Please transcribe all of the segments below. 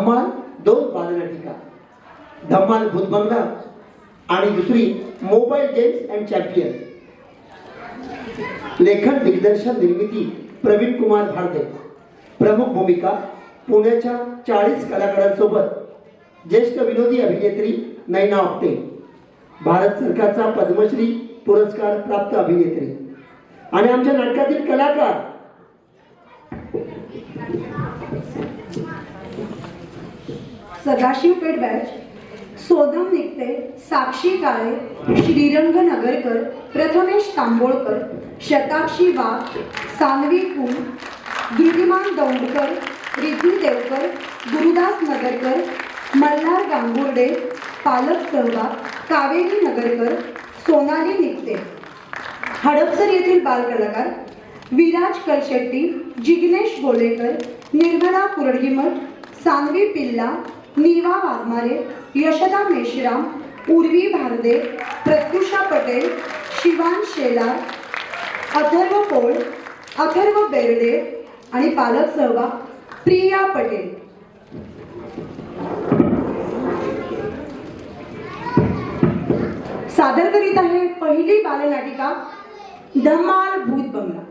धम्माल 2 बालनाटिका, धम्माल भूतबंगला आणि दुसरी mobile games and champion. लेखन दिग्दर्शन निर्मिती प्रवीण कुमार भारदे. प्रमुख भूमिका पुण्याच्या 40 कलाकारांसोबत ज्येष्ठ विनोदी अभिनेत्री नैना आपटे, भारत सरकारचा पद्मश्री पुरस्कार प्राप्त अभिनेत्री. आणि आमच्या नाटकातील कलाकार सदाशिव पेठ बॅच, सोदम निकते, साक्षी काळे, श्रीरंग नगरकर, प्रथमेश तांबोळकर, शताक्षी वाघ, सानवी कुल, गिरिमान दौंडकर, रिद्धी देवकर, गुरुदास नगरकर, मल्हार गांगुर्डे, पालक सहभाग, कावेरी नगरकर, सोनाली निकते. हडपसर येथील बालकलाकार विराज कलशेट्टी, जिग्नेश गोलेकर, निर्मला कुरडगीमठ, सानवी पिल्ला, नीवा वाघमारे, यशदा मेश्राम, उर्वी भारदे, प्रत्युषा पटेल, शिवान शेलार, अथर्व पोळ, अथर्व बेर्डे आणि पालक सहभाग प्रिया पटेल. सादर करीत आहे पहिली बालनाटिका धम्माल भूतबंगला.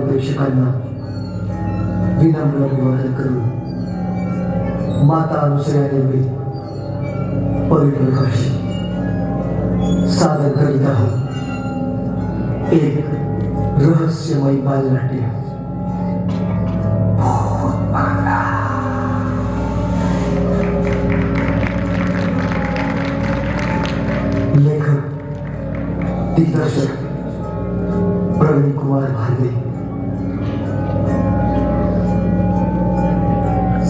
प्रेक्षकांना विनम्र अभिवादन करून माता अनुसयादेवी पवित्र काशी सादर करीत आहोत एक रहस्यमय बालनाट्य. लेखक दिग्दर्शक प्रवीण कुमार भारदे,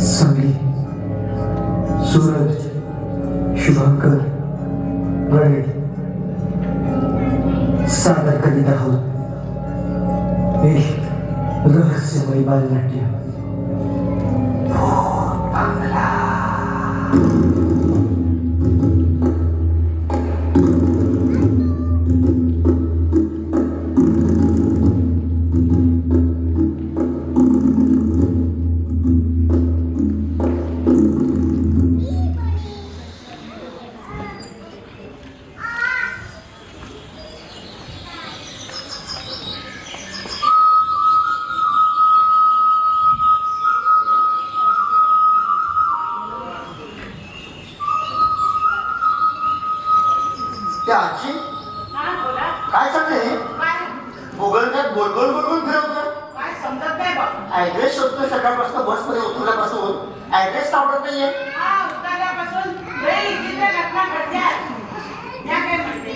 संगीत सूरज शुभंकर प्रणित. सादर करीत आहोत एक रहस्यमय बालनाट्य. त्या आजी हा बोला. काय चाललंय? काय गुगल मॅप गोल गोल गोल गोल फिरवतोय. काय समजत नाही बघ. ऍड्रेस शोधतोय सकाळपासून बसमध्ये उतरल्यापासून ऍड्रेस सापडत नाहीये. हा उतरल्यापासून लई इथे घटना घडल्यात. त्या काय म्हणते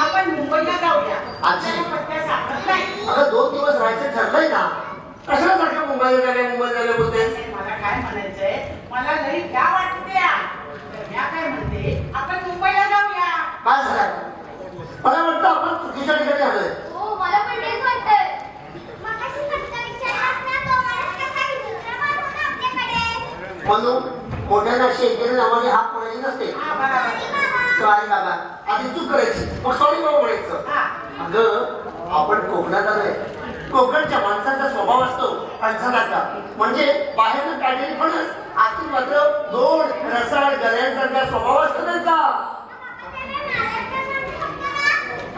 आपण मुंबईला जाऊया. आजी. आपल्याला पत्त्या सापडत नाही. अगं 2 दिवस राहायचं ठरलंय ना. कशाला सारखं मुंबईला झाले बोलतेस? मला काय म्हणायचंय, मला लई भ्या वाटत्या. तर त्या काय म्हणते आपण मुंबईला जाऊया. काय झालं? मला वाटतं आपण चुकीच्या ठिकाणी आलोय. हो मला पण तेच वाटतंय. मगाशी फक्त विचारलात ना तो मला कसा विचित्र मार होता आपल्याकडे. म्हणून मोठ्याला शेतीने नावाने हात म्हणायची नसते. हा बरोबर. सॉरी बाबा, आधी चूक करायची मग सॉरी बाबा म्हणायचं. हा अगं आपण कोकणात आलोय. कोकणच्या माणसाचा स्वभाव असतो पंचनाचा, म्हणजे बाहेरनं काढलेली फणस आतून मात्र गोड रसाळ गळ्यांसारखा स्वभाव असतो त्यांचा.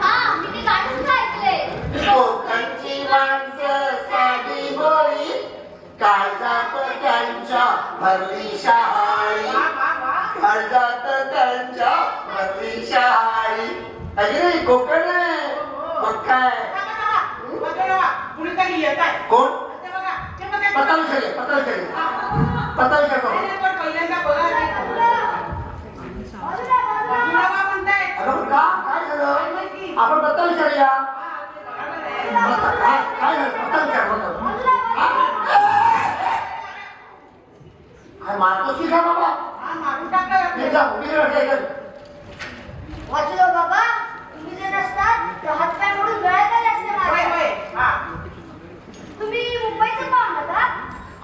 हा मी ते गाणं सुद्धा ऐकलंय. कोकणची माणसं साधी भोळी, काळजात त्यांच्या भरली शहाळी, वा वा वा. काळजात त्यांच्या भरली शहाळी. अरे नाही कोकण आहे. मग काय? कुणीतरी येत आहे. कोण? ते बघा, ते बघा. पत्ता विचारले पत्ता विचारले पत्ता विचारतो. नाही, पण पहिल्यांदा बघा नाही. बाजूला वा म्हणताय. अगं का काय झालं? आपण पत्ता विचारूया. पत्ता काय झालं? पत्ता विचार काय मारतोस की काय बाबा? हा, मारून टाकलं. हे जा, उभी राहा. वाचलो बाबा, तुम्ही जर नसतात तर हातपाय मोडून गळ्यात आले असते होय, माझे. होय. हा. तुम्ही मुंबईचं पाहुणं का?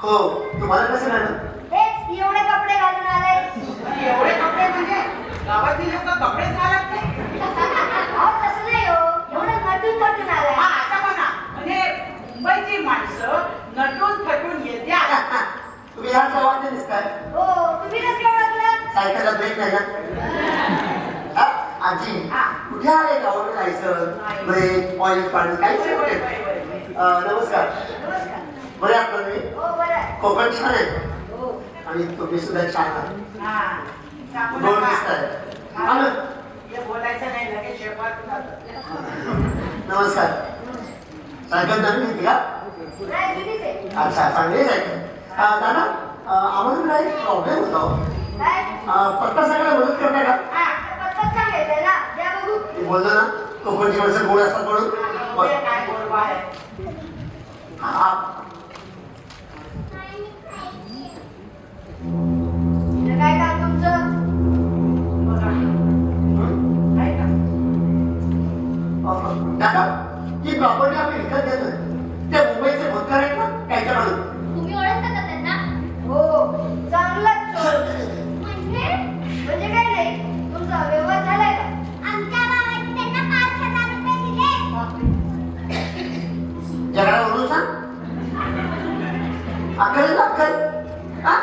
हो, तुम्हाला कसं झालं? हेच एवढे कपडे घालून आलाय. आणि एवढे कपडे म्हणजे गावातील लोक कपडेच घालत नाही. अहो तसं नाही हो, एवढं नटून पटून हा, आलाय. आता बघा, म्हणजे मुंबईची माणसं नटून थटून येत्या. तुम्ही ह्या सवाल दिसताय. हो तुम्ही कसं ओळखलं? सायकलला ब्रेक नाही ना. हा, आजी हा. कुठे आले गावाला जायचं? ब्रेक ऑइल पाणी काहीच होय, होय, नाही. होय, होय. नमस्कार. नमस्कार. बरे आहात तुम्ही? हो बरं आहे. कोकण छान आहे हो. आणि तुम्ही सुद्धा छान आहात. हा, सांगू गोड नका. दिसताय. हा. आलं. हे बोलायचं नाही, लगेच शेपाट जातं. नमस्कार. सायकल नवीन घेतली का? नाही जुनीच आहे. अच्छा, चांगली सायकल. दादा, आम्हाला ना एक प्रॉब्लेम होता. काय? पत्ता सांगायला मदत करता का? हा, पत्ताच सांगायचंय ना, द्या बघू. मी बोललो ना कोकणची माणसं गोड असतात म्हणून. हे काय गोडवा आहे. हा, इथं काय काम तुमचं? बघा. आहे का? दादा, ही प्रॉपर्टी आम्ही विकत घेतोय. त्या मुंबईचे भूतकार आहेत ना त्यांच्याकडून. तुम्ही ओळखता का त्यांना? हो चांगलाच म्हणजे काय नाही, तुमचा व्यवहार झालाय का? आमच्या गावात त्यांना 5,000 रुपये दिले. जगाला म्हणून सांग. अक्कल ना अक्कल. हा?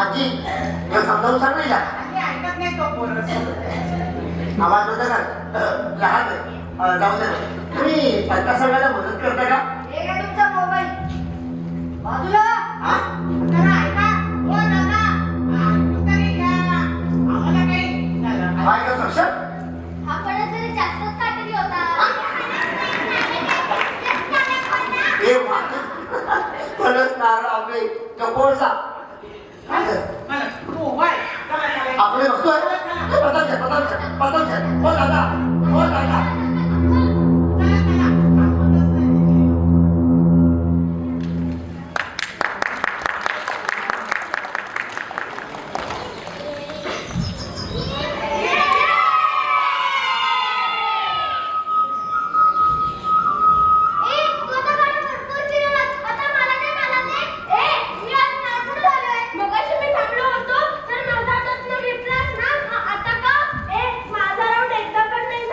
आजी हे समजावून सांग नाही का? आणि ऐकत नाही तो पोरं. आवाज होता का? लहान आहे. जाऊ दे. तुम्ही पत्ता सांगायला मदत करता का? हे काय तुमचा मोबाईल? बाजूला. हा? जरा ऐका. हो दादा, ऐकून तरी घ्या. आम्हाला काही झालं. काय का सक्षम? हा फणस जरी जास्तच काटेरी होता. हे फणस नारळ आंबे कपोळचा. काय झालं? मला तू होय. चला, चला. आपण बघतोय. पत्ता घ्या, पत्ता घ्या, पत्ता घ्या. हो दादा, हो दादा. चला, चला. आपणच नाही. माझा राऊंड एकदा पण नाही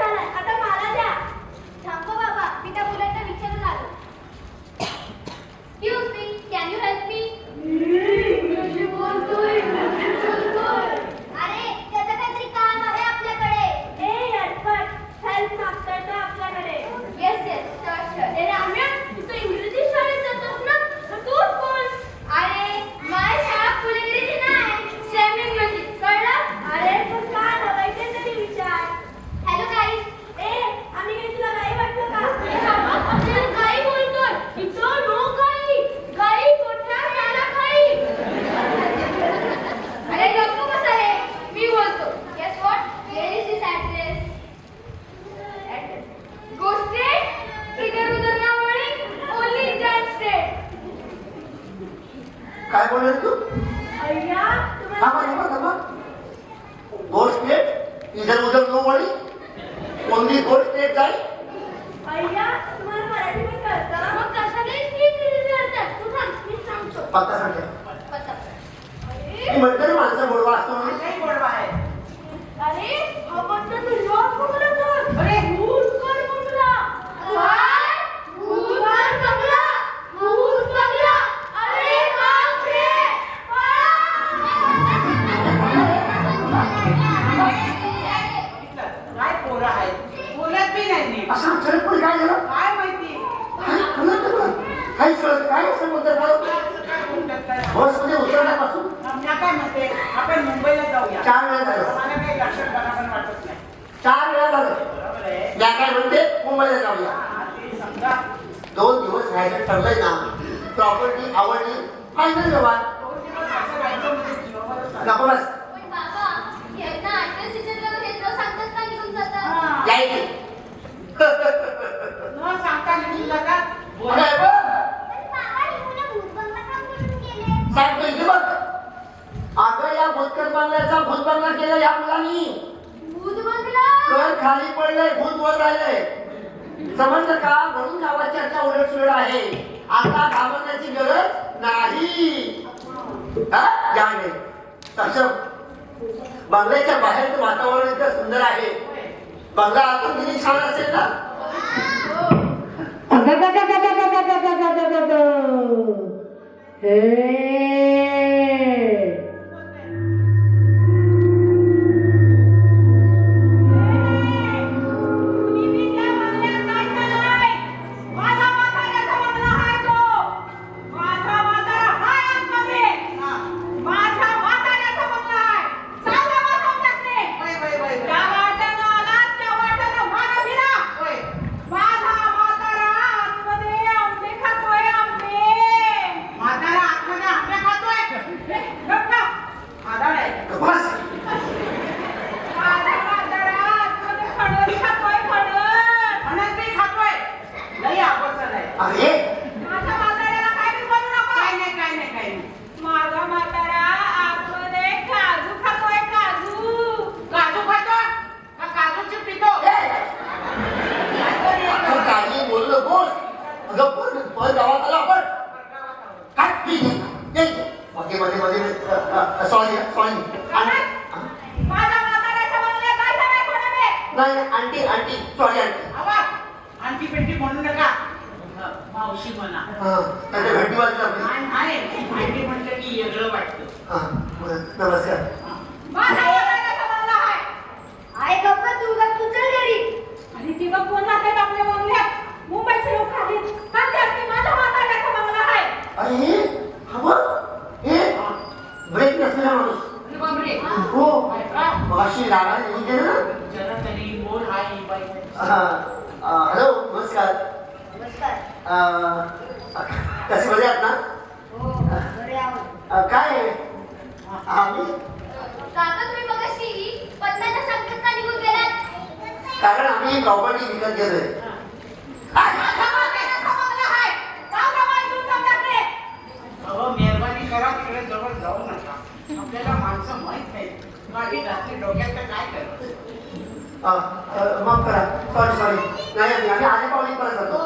बोलणार तू? अय्या थांबा थांबा थांबा. गोड स्टेट इधर उधर नो वळी. ओनली गोड स्टेट जाईल. अय्या तुम्हाला मराठी पण कळतं? मग कशाला इंग्लिश बोलतात? तू सांग, मी सांगतो. पत्ता सांगते. पत्ता. मी म्हणतो ना माणसं गोडवा असतो म्हणून. काही गोडवा आहे. अरे हा पत्ता तुझ्या कुठला तर? अरे भूतकर बंगला. काय? भूतकर बंगला. भूत बंगला. अरे बाप रे. काय पोरं आहेत बोलत बी नाही नीट. असं अचानक पण काय झालं? काय माहिती काय कळलं तुला? काहीच कळत काय असं बोलतात मला? काय म्हणतात काय? बसमध्ये उतरण्यापासून आम्हाला काय म्हणते आपण मुंबईला जाऊया. 4 वेळा झालं. मला काही लक्षात बरोबर वाटत नाही. 4 वेळा झालं. बरोबर आहे. या काय म्हणते मुंबईला जाऊया. हा, ते समजा 2 दिवस राहायचं ठरलंय ना. प्रॉपर्टी आवडली फायनल व्यवहार. 2 दिवस असं राहायचं म्हणजे जीवावरच आलं. नको बस. पण बाबा, यांना आठव्या सीझनला घेतलं सांगतात का निघून जातात? हा. या इथे. न सांगता निघून जातात. अरे बघ. पण बाबा, ही मुलं भूत बंगला का करून गेले? साहेब इथे बघ. अगं या भूतकर बंगल्याचा भूत बंगला केला या मुलांनी. भूत बंगला? घर खाली पडलंय भूत वर राहिलंय. समजलं का? म्हणून गावात चर्चा उलटसुलट आहे. आता घाबरण्याची गरज नाही. हा? या इथे. सक्षम बंगल्याच्या बाहेरचं वातावरण इतकं सुंदर आहे. बंगला आतून किती छान असेल ना. बस. अरे माझा म्हातारा आतमध्ये काजू खातोय काजू. काजू खातो का काजूची पितो? तू काही बोललो बोल. अगं पण गावात आला आपण काय ठीक आहे. मध्ये मध्ये मध्ये सॉरी सॉरी. माझ्या म्हाताऱ्याच्या बंगल्यात जायचं नाही कोणाने. नाही आंटी आंटी सॉरी आंटी. आवाज आणखी पेंटी म्हणू नका. मावशी म्हणा. हां त्याच्या भेटीवाली आपली. नाही आणखी म्हटलं की वेगळं वाटतं. हां नमस्कार. माझ्या म्हाताऱ्याचा बंगला आहे. आई गप्पा, तू गप, तू चल घरी. आणि ती बघ कोण जातात आपल्या बंगल्यात. मुंबईचे लोक आले सांगतात की माझ्या म्हाताऱ्याचा बंगला आहे. अरे हा बघ. हे ब्रेक नसलेला माणूस. अरे बापरे. हो काय का? मगाशी रागाने निघून गेलं ना. जरा तरी बोल हाय बाई. हॅलो नमस्कार. नमस्कार. कसे बरे आहात ना? हो, घरी आहो. काय आम्ही काका, तुम्ही मगाशी पत्त्याला सांगतात का निघून गेलात? कारण आम्ही प्रॉपर्टी विकत घेतोय. माझ्या म्हाताऱ्याचा बंगला आहे. जाऊ दे बाई, तू समजते. अहो मेहरबानी करा तिकडे जवळ जाऊ नका. आपल्याला माणसं माहित नाही. माझी रात्री डोक्यात तर काय करत. माफ करा सॉरी सॉरी. नाही आम्ही आले पावली परत जातो.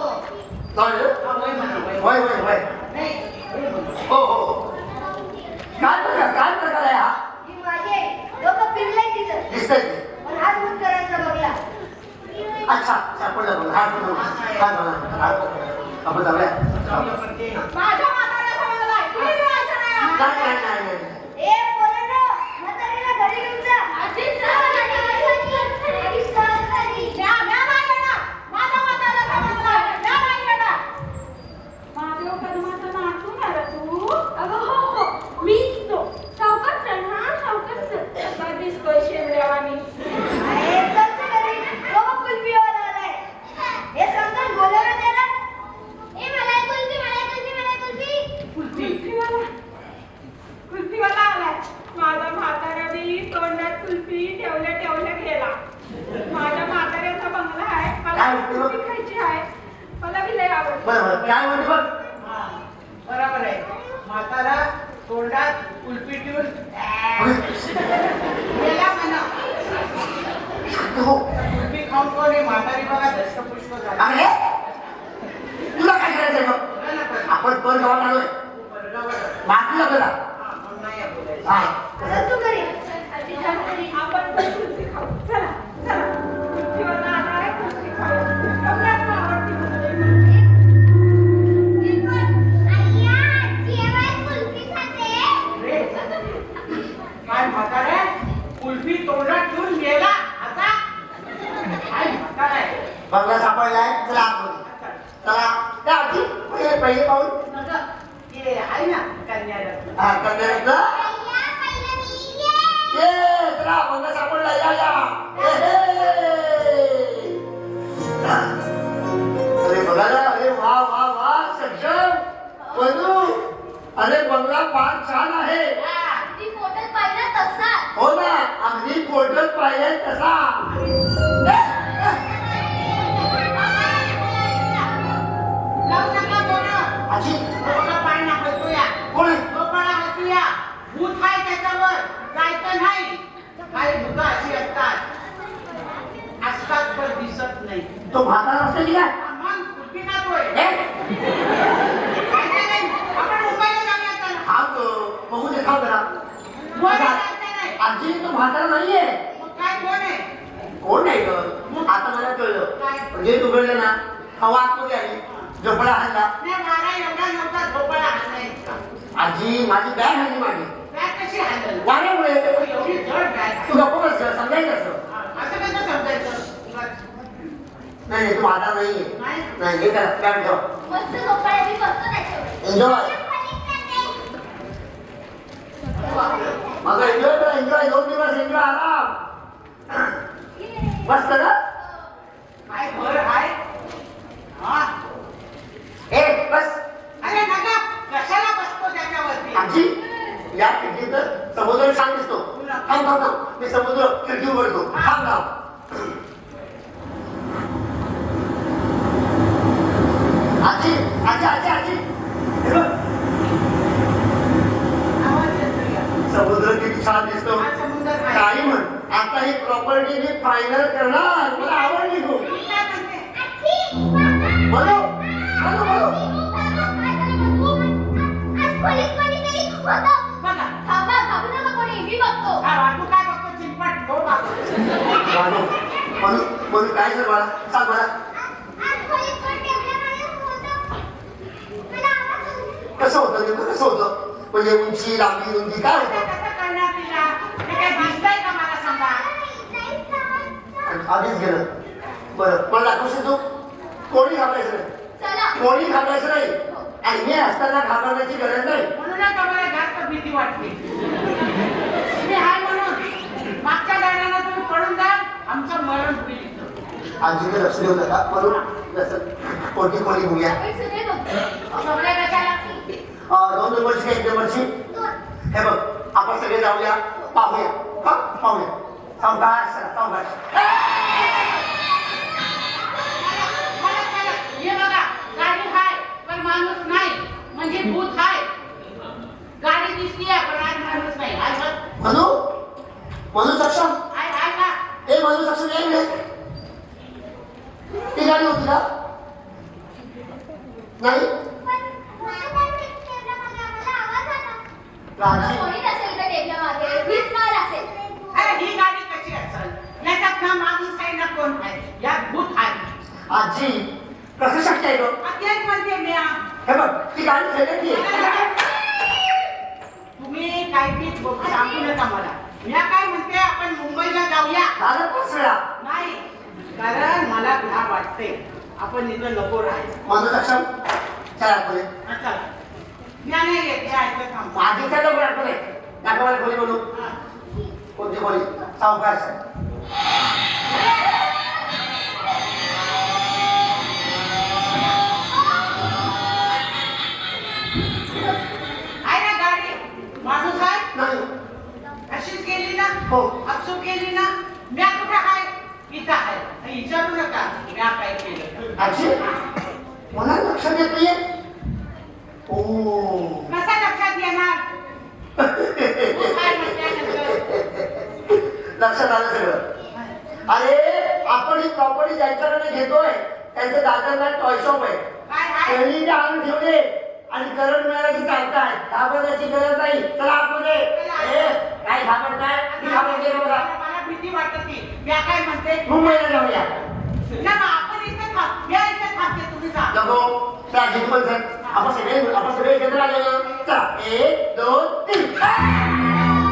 सॉरी. वय म्हणा वय. होय होय होय. नाही वय म्हणा. हो हो. काय प्रकार आहे हा? ही माझी आई. डोकं पिरलंय तिचं. दिसतंय ते. पण हाच भूतकरांचा बंगला. अच्छा सापडलं मला. हात पकडून. आपण जाऊया. जाऊया पण ते माझ्या म्हाताऱ्याचा बंगला आहे. कुणी जायचं नाही आम्हाला. नाही. ए पोरांनो, म्हातारीला घरी घेऊन जा. आजीच जा. घरी चल घरी. म्या नाही येणार. माझ्या म्हाताऱ्याचा बंगला आहे. म्या नाही येणार. माझ्या कदमाचा नातू ना रे तू. अगं हो मीच तो. सावकाश चल हा सावकाश चल. कसा दिसतोय शेंड्यावानी. अरे चल तू घरी. डोकं कुल्फीवाला आलाय. हे समजून बोलावलं त्याला. ए मला कुल्फी. कुल्फीवाला आलाय. माझा म्हातारा बी तोंडात कुल्फी ठेवल्या गेला. माझ्या म्हाताऱ्याचा बंगला आहे. मला काय म्हणते बघ? कुल्फी खायची आहे. मला बी लय आवडते. बरं काय म्हणते बघ. हा बरोबर आहे. म्हातारा तोंडात कुल्फी ठेवून गेला म्हणा. हो कुल्फी खाऊन कोणी म्हातारी बघा दष्टपुष्ट झाला. अरे तुला काय करायचंय मग? आपण पण गावात आलोय बाकी आपल्याला हा चल तू घरी. आपण पण कुल्फी खाऊ. चला चला कुल्फीवर जाणार आहे, कुल्फी खाऊ. सगळ्यांना आवडते कुल्फी. आय्या, जेवाय कुल्फी खाते. काय म्हातारे कुल्फी तोंडात ठेवून गेला आता. काय म्हातारे बंगला सापडलाय चला आतमध्ये. चला त्या आधी पहिले पाहून ते आहे ना कन्यारत्न. हा कन्यारत्न आय्या, पहिलं मी ये. ये चला बंगला सापडला या या हे, हे. अरे बघा ना अरे वा वा वा सक्षम वधू अरे बंगला फार छान आहे. ती फोटोत पाहिला तसा. हो ना अगदी फोटोत पाहिजे तसा. लावू नका बोलणं. आजी डोकं पाय हलतोया. कोण आहे? डोकं हलतोया. भूत आहे त्याच्यावर. जायचं नाही. काही भूतं अशी असतात तर दिसत नाही. तो म्हातारा असते काय मग कुठे खातोय? हे? खायचं नाही. आपण मुंबईला जाऊया चला. हा तो बघू दे खाऊ जरा. मुंबईला जायचं नाही. आजी तो म्हातारा नाहीये. मग काय कोण आहे? कोण नाही ग आता मला कळलं. काय? म्हणजे तू कळलं ना हवा आतमध्ये आली झोपडा हल्ला. नाही मला एवढा नव्हता झोपायला हसायचा. आजी माझी बॅग हल्ली माझी बॅग कशी हलल? वाऱ्यामुळे एवढी जड बॅग. तू नको बस समजायचं असं. असं कसं समजायचं? नाही नाही तू म्हातारा नाहीये. नाही. नाही हे करा बॅग ठेवा. मस्त झोपायला मी बसतो त्याच्यावर. एन्जॉय खाली मग एन्जॉय करा एन्जॉय 2 दिवस एन्जॉय आराम मस्त ना. काय घर आहे? हा. ए बस अरे नका कशाला बसतो त्याच्यावरती? आजी या खिडकीत समुद्र छान दिसतो. थांब थांब थांब मी समुद्र खिडकी उघडतो. थांब थांब आजी आजी आजी आजी हे बघ, आवाज येतोय. समुद्र किती छान दिसतो. हा समुद्र आहे. काही म्हण आता ही प्रॉपर्टी मी फायनल करणार. मला आवडली खूप. मी काय म्हणते? आजी, बाबा. बोलो बोलो बोलो आज पोलीसवाले तरी होतं. बघा. थांबा, थांबू नका कोणी. मी बघतो. काय वाटू काय बघतो चिंपट ठेव बाजूला. म्हणून म्हणून म्हणून काय सर मला सांग मला आज पोलीसवाले टेबलामध्ये होतं. मला आवाज आला. कसं होतं नेमकं कसं होतं म्हणजे उंची लांबी रुंदी काय आता होतं. कसं करणार तिला? हे काय दिसतंय का मला सांगा? नाही समजलं. आधीच गेलं. बरं मला दाखवशील तू. कोणी घाबरायचं नाही. चला. कोणी घाबरायचं नाही आणि मी असताना घाबरण्याची गरज नाही. म्हणूनच आम्हाला जास्त भीती वाटते. तुम्ही हाय म्हणून मागच्या गाड्याला तुम्ही पडून जा आमचं मरण होईल. आजीकडे लक्ष देऊ नका म्हणून जसं कोणती कोणी होऊया. आपण सगळे बघतो. सगळ्या कशाला? 2 नंबरची का 1 नंबरची हे बघ आपण सगळे जाऊया पाहूया. हा पाहूया सावकाश चला, सावकाश. हे बघा गाडी हाय पण माणूस नाही म्हणजे भूत हाय. गाडी दिसतीये पण आज माणूस नाही. आज बघ. म्हणू म्हणू सक्षम हाय हाय का? हे म्हणू सक्षम येईल रे. ती गाडी होती का नाही राजी कोणी नसेल तर टेबला मागे. हीच माल असेल. अरे ही गाडी कशी असेल? याच्यात ना माणूस आहे ना कोण आहे. यात भूत आहे. आजी कसं शक्य आहे गं? तेच म्हणते मी. हे बघ ती गाडी खेळण्याची तुम्ही काय ती सांगू नका मला. मी काय म्हणते आपण मुंबईला जाऊया. झालं 5 वेळा. नाही कारण मला भ्या वाटते. आपण इथं नको राहायचं. म्हणू सक्षम चला पुढे. अच्छा मी नाही येत. हे ऐकत थांब. आजीच्या लवकर आठवले दाखवायला खोली म्हणू. हा. कोणती खोली सावकाश आहे ना गाडी? माणूस आहे? नाही. अशीच गेली ना? हो. अचूक गेली ना? म्या कुठं आहे? इथं आहे. विचारू नका म्या काय केलं. आजी मला लक्षात येत नाहीये. ओ कसं लक्षात येणार? भूत आहे म्हटल्यानंतर लक्षात आलं सगळं. अरे आपण ही प्रॉपर्टी ज्यांच्याकडे घेतोय त्यांचं दादरला टॉय शॉप आहे. काय आहे? त्यांनी आणून ठेवले आणि करंट मिळाल्याची चालताय. घाबरण्याची गरज नाही. चला आतमध्ये. काय घाबरताय? मी घाबरते बघा. मला भीती वाटते. मी काय म्हणते मुंबईला जाऊया. ना मग आपण इथे थांब. या इथे थांबते तुम्ही जा. नको त्या जिथून सर आपण सगळे एकत्र आले ना. चला 1 2 3.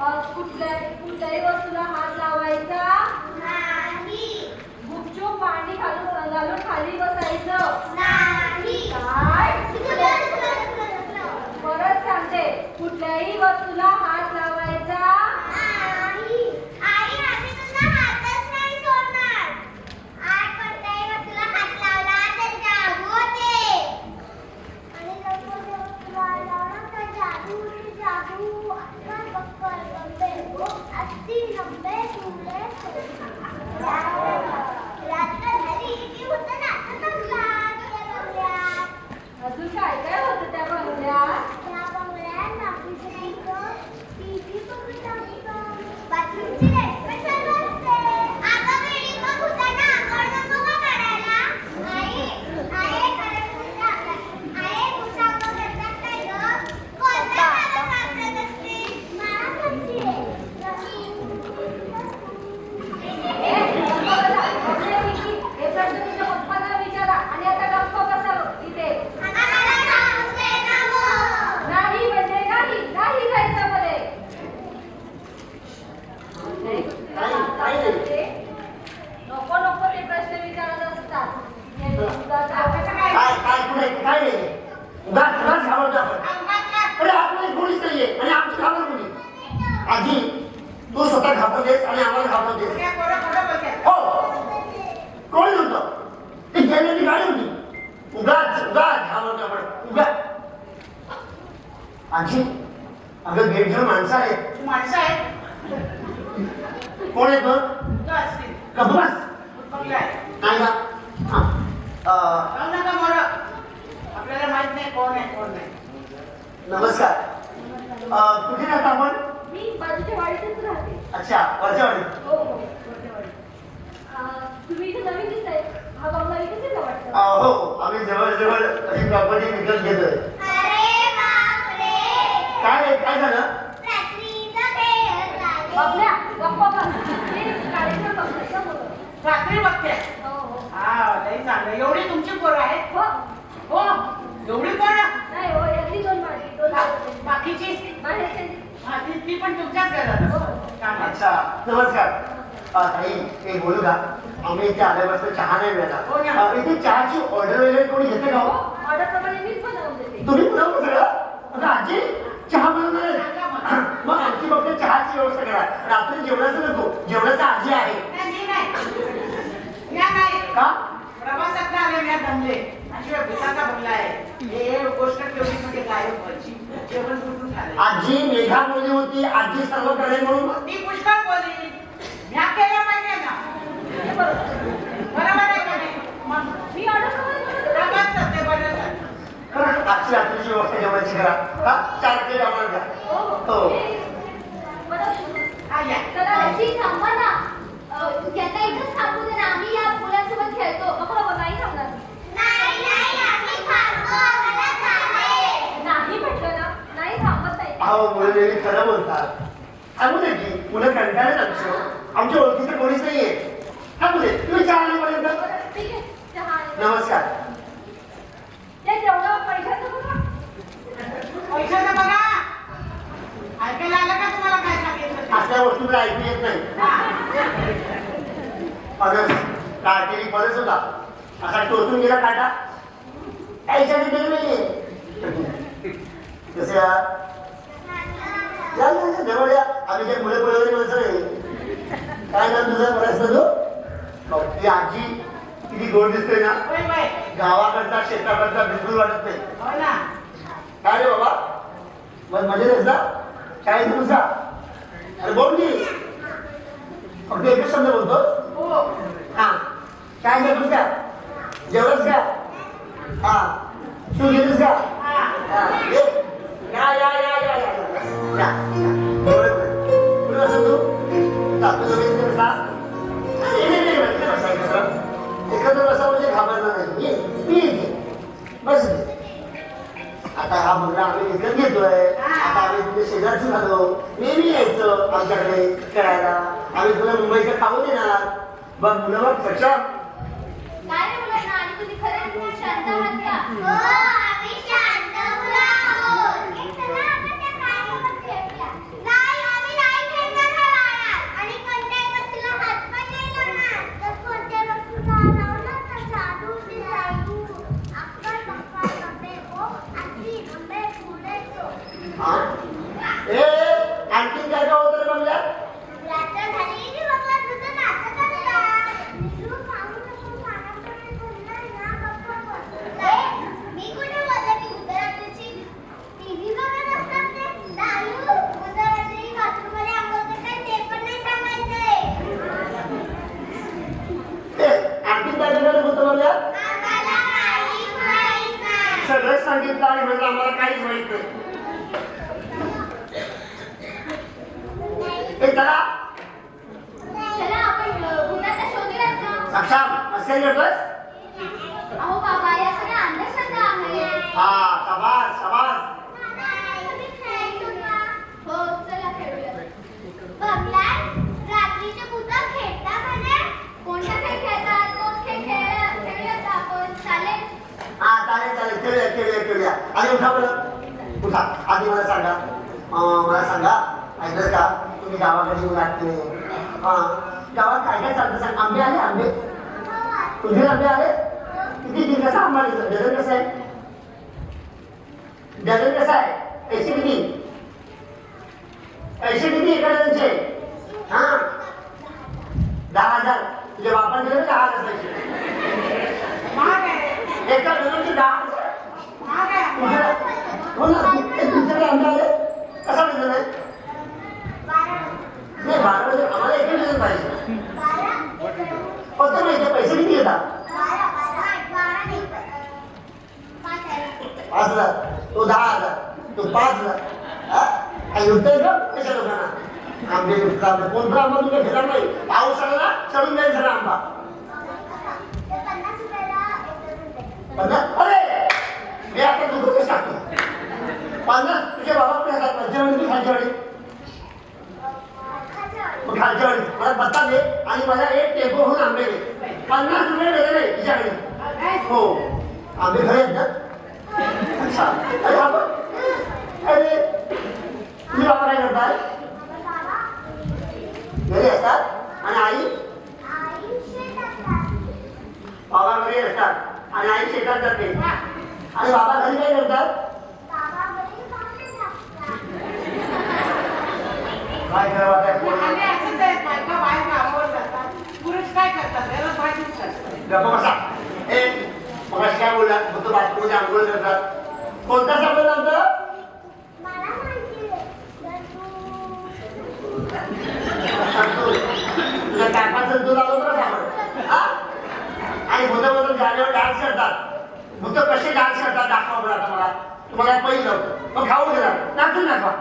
कुठल्याही वस्तूला हात लावायचा नाही. गुपचूप पाणी घालून खाली बसायचं नाही. काय नाही. परत सांगते कुठल्याही वस्तूला हात लावायचा आई आम्ही तुला हातच नाही सोडणार. आज कोणत्याही वस्तूला हात लावला तर जादू होते. आणि कोणत्या वस्तूला लावला तर जादू होते. जादू अक्कल बक्कल गंबे गो अस्सी नंबे फुले रात्र झाली की होतं ना अजून काय काय होतं त्या बंगल्यात त्या बंगल्यात नागपूरचं नाही गं, टीव्ही बघत असतं. बाथरूमची लाईट पण चालू असते. अगं वेळी मग भुतांना अंघोळ नको का करायला? आई खरंच भुतं अंघोळ- आई भुतं अंघोळ करतात काय गं? कोणत्या कामात वापरत असते? मला माहिती आहे. हे प्रश्न तुझ्या पप्पाला विचारा आणि आता गप्प बसावं इथे आम्हाला जाऊ दे ना गं. नाही म्हणजे नाही जायचं मध्ये नको ते प्रश्न विचारत असतात हे दुधाचा काय काय पुढे काय नाही. उगाच घाबरतो आपण. अंगात काय? अरे आपल्याला कोणीच नाहीये आणि आमची घाबर कोणी. आजी तू स्वतः घाबरतेस आणि आम्हाला घाबरतेस. हे पोरं खोटं बोलतात. हो कोणी नव्हतं. ती गेलेली गाडी होती. उगाच घाबरतो आपण. उगाच आजी अगं गेटजवळ माणसं आहेत. तू माणसं आहे कोण आहेत मग? तू असतील कबूस बघलं आहे. नाही का हा. जाऊ नका मोरं. आपल्याला माहित नाही कोण आहे कोण नाही. नमस्कार कुठे राहता आपण? मी बाजूच्या वाडीतच राहते अच्छा वरच्यावाडी. हो वरच्या वाडीत. तुम्ही इथे नवीन दिसताय हा बंगला विकत आहे का वाटतं हो आम्ही जवळ ही प्रॉपर्टी विकत घेतोय. अरे बापरे. काय झालं? रात्रीचा खेळ चालू. बघल्या गप्पा बस हे कार्यक्रम बघण्याचं मुलं रात्री बघते. हो हा लई चांगलं. एवढी तुमची पोरं आहेत हो हो एवढी पोरं. नाही हो यातली दोन माझी दोन होते. बाकीची बाहेरचे हा ती पण तुमच्याच घरात हो. चांगलं. अच्छा नमस्कार. ताई एक बोलू का? आम्ही इथे आल्यापासून चहा नाही हो मिळाला. ना. इथे चहाची ऑर्डर वगैरे कोणी घेते का हो हो? ऑर्डर प्रमाणे मीच बनवून देते तुम्ही बनवलं सगळं? अगं आजी चहा बनवणार आहे. सांगा मला. मग आमची फक्त चहाची व्यवस्था करा. रात्री जेवणाचं नको. जेवणाचा आजी आहे नाही, नाही. या नाही. का प्रवासात आले मी दमले आणि शिवाय भुताचा बंगला आहे हे गोष्ट केवढी म्हणजे गायब व्हायची जेवण कुठून झालं आजी मेघा बोलली होती आजी सर्व करेल म्हणून ती पुष्कळ बोलली म्या केलं पाहिजे ना बरोबर आहे का नाही मग मी ऑर्डर करून प्रवास करते बरं झालं. खरं आजची रात्रीची व्यवस्था जेवणाची करा हा 4 प्लेट आम्हाला द्या हो हा या चला अशी थांबा ना यांना इथंच थांबू दे ना आम्ही या मुलांसोबत खेळतो बाबा नाही थांबणार नाही नाही आम्ही थांबतो आम्हाला चालेल. नाही म्हटलं ना नाही थांबत नाही अहो मुलं नेहमी खरं बोलतात सांगू दे की मुलं कंटाळत आमच्या ओळखीचं कोणीच नाहीये सांगू दे तुम्ही चहा आणेपर्यंत ठीक आहे चहा आणि- नमस्कार ते जेवढं पैशाचं बघा पैशाचं बघा ऐकायला आलं का तुम्हाला काय सांगितलं ते? असल्या गोष्टी ऐकू येत नाही फणस काटेरी फणस होता असा टोचून गेला काटा काहीच गेलं नाहीये कसं या जवळ या आम्ही काही मुलं वगैरे माणसं नाही काय नाम तुझं बरंच तू ती आजी किती गोड दिसते ना होय होय गावाकडचा शेताकडचा बिलकुल वाटत नाही हो ना काय रे बाबा मग मजेत आहेस ना काय तुझा अरे बोल की फक्त एकच शब्द बोलतोस हो हा काय घेतोस का जेवढंच का हा तू घेतोस का हा हा ये या या या या या या कुठं असं तू जातो तुम्ही बसा एकत्र बसा म्हणजे घाबरणार नाही ये इथे बस आता हा मुलगा आम्ही विकत घेतोय आता आम्ही तुझे शेजारची झालो नेहमी यायचं आमच्याकडे खेळायला आम्ही तुला मुंबईचं खाऊ देणार बघ मुलं बघ सक्षम काय रे मुलांना आणि तुम्ही खरंच खूप शांत आहात का हो आम्ही शांत मुलं आहोत. चला आपण त्या गाडीवर खेळूया. नाही आम्ही नाही खेळणार हा वाड्यात. आणि कोणत्याही वस्तूला हात पण नाही लावणार. जर कोणत्याही वस्तूला हात लावला तर जादू उडी जादू. अक्कल बक्कल नंबे ओ आजी नंबे फुले तो. हा ए आणखीन काय काय होतं रे बंगल्यात रात्र झाली की बघला तुझं नाचत असतात. तू सांगू नको कानाकडे बोलणार ना गप्पा बस. मी कुठे बोलले की उतरात्रीची टीव्ही बघत असतात ते दारू उतरात्री बाथरूममध्ये आंघोळ करतात ते पण नाही सांगायचंय. ए आणखीन काय काय होतं बंगल्यात आम्हाला काहीच माहित नाही. सगळंच सांगितलं आणि म्हणजे आम्हाला काहीच माहित नाही ए चला चला आपण भुताचा शोध घेऊयात का सक्षम असे घेतोस अहो बाबा या सगळ्या अंधश्रद्धा आहेत हा शाबास शाबास तुम्ही खेळायचो का? हो चला खेळूया बघलात? रात्रीचे भूतं खेळता म्हणे. कोणता खेळ खेळतात तोच खेळ खेळूयात का आपण चालेल हा चालेल चालेल खेळूया आणि उठा बरं उठा आधी मला सांगा मला सांगा ऐकलं का तुम्ही गावाकडे येऊ लागते हा गावात काय काय चालतं सांग आंबे आले आंबे तुझे आंबे आले किती कसा आंबा डझन कसं आहे डझन कसं आहे पैसे किती एका डझनचे हा 10,000 तुझ्या बापाने दिले 10,000 पैसे महाग आहे एका डझनचे 10,000 महाग आहे हो ना तुमच्याकडे आंबे आले कसा डझन आहे नाही 12 डझन आम्हाला एक डझन पाहिजे फक्त माहिती पैसे किती येतात 5,000 तो 10,000 तो 5,000 काही लुटतंय का कशा लोकांना आंबे लुटतात कोणता आंबा तुला घेणार नाही पाऊस आला ना चढून जाईल सगळा आंबा अरे मी आता दुःखच टाकतो 50 तुझ्या बाबाकडे येतात पंचवाडी की खालच्यावाडी मग खालच्यावाडी मला पत्ता दे आणि मला एक टेम्पो होऊन आंबे दे 50 रुपये डझन आहे तिच्याकडे हो आंबे खरे आहेत ना अच्छा अरे बाबा अरे तुम्ही बाबा काय करताय घरी असतात आणि आई बाबा घरी असतात आणि आई शेतात जाते आणि बाबा घरी काय करतात काय करावं आम्ही असंच आहे बायका बाहेर सगळ्याला भाजीच करतात. गप्पा बसा. ए मग काय बोलला फक्त बाथरूममध्ये आंघोळ करतात. कोणता साबण लावतं? मला माहिती आहे. तुला काकाचं दूध आलं तर साबण हा? आणि भूत गाण्यावर डान्स करतात. भूत कसे डान्स करतात दाखवा बरं आता मला. तुम्हाला पहिलं नव्हतं मग खाऊ गेला नाचून दाखवा.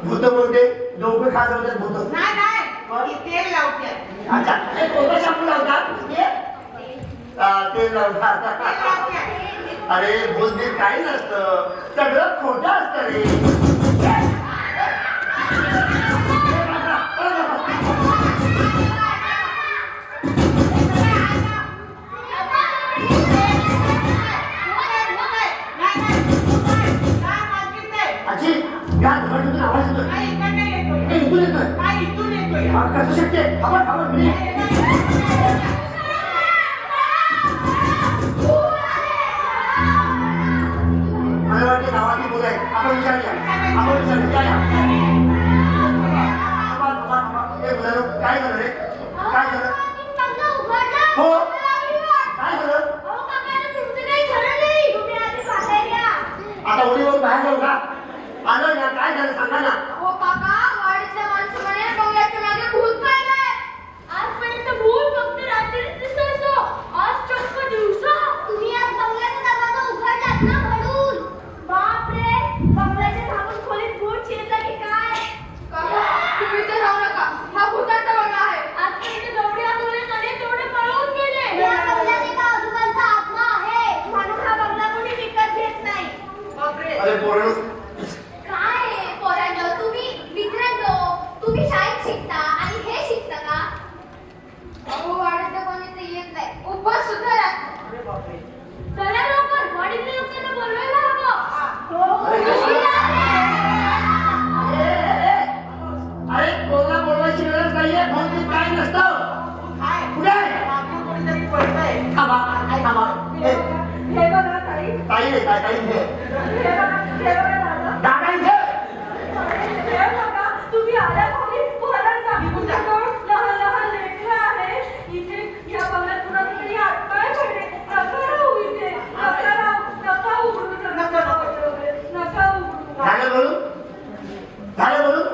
भूत बोलते डोकं खात होते भूत. नाही नाही ती तेल लावते. अच्छा हे कोणता शॅम्पू लावतात? तेल लावतात. तेल लावते. अरे भूत बीत काही नसतं सगळं खोटं असतं रे. आजी घाल घरातून आवाज येतोय. हे इथून येतोय. हा, कसं शक्य आहे? खबर खबर मी मला वाटते गावातली बोल आहे. आपण विचारूया. काय झालं रे? काय झालं? हो काय झालं? आता उडीवर बाहेर जाऊ का? आलं ना काय झालं सांगा ना. हो काका, वाडीतल्या माणसं म्हणे बंगल्याच्या मागे भूत पाहिलंय. आजपर्यंत भूत फक्त रात्रीच दिसायचं. आज चक्क दिवसा. तुम्ही आज बंगल्याचा दरवाजा उघडलात ना म्हणून. बापरे, बंगल्याच्या धाबून खोलीत भूत शिरलं की काय? काका, तुम्ही तर जाऊ नका. हा भूताचा बंगला आहे. आजपर्यंत जेवढे आठवले झाले तेवढे पळून गेले. या बंगल्यात एका आजोबांचा आत्मा आहे म्हणून हा बंगला कोणी विकत घेत नाही. अरे पोरणू काय पोरांनो, तुम्ही मित्रांनो, तुम्ही शाळेत शिकता आणि हे शिकता का? अहो, वाडीतल्या कोणी ते येत नाही. उपवास सुद्धा राहत. चला लवकर, वाडीतल्या लोकांना बोलवायला हवं. अरे कोणाला बोलवायची गरज नाहीये. कोणती काय नसतं. कुठे कोणीतरी पडतंय. थांबा थांबा. हे बघा ताई. काही नाही काय काही नाही. हे बघा दादा. दादा इथे हे बघा, तुम्ही आल्या खोलीत पोरांचा लहान लहान लेकरं आहे. इथे या बंगल्यात कुणाचा तरी आत्मा आहे म्हणे. नका राहू इथे. नका उघडू. नका उघडू. झालं बोलून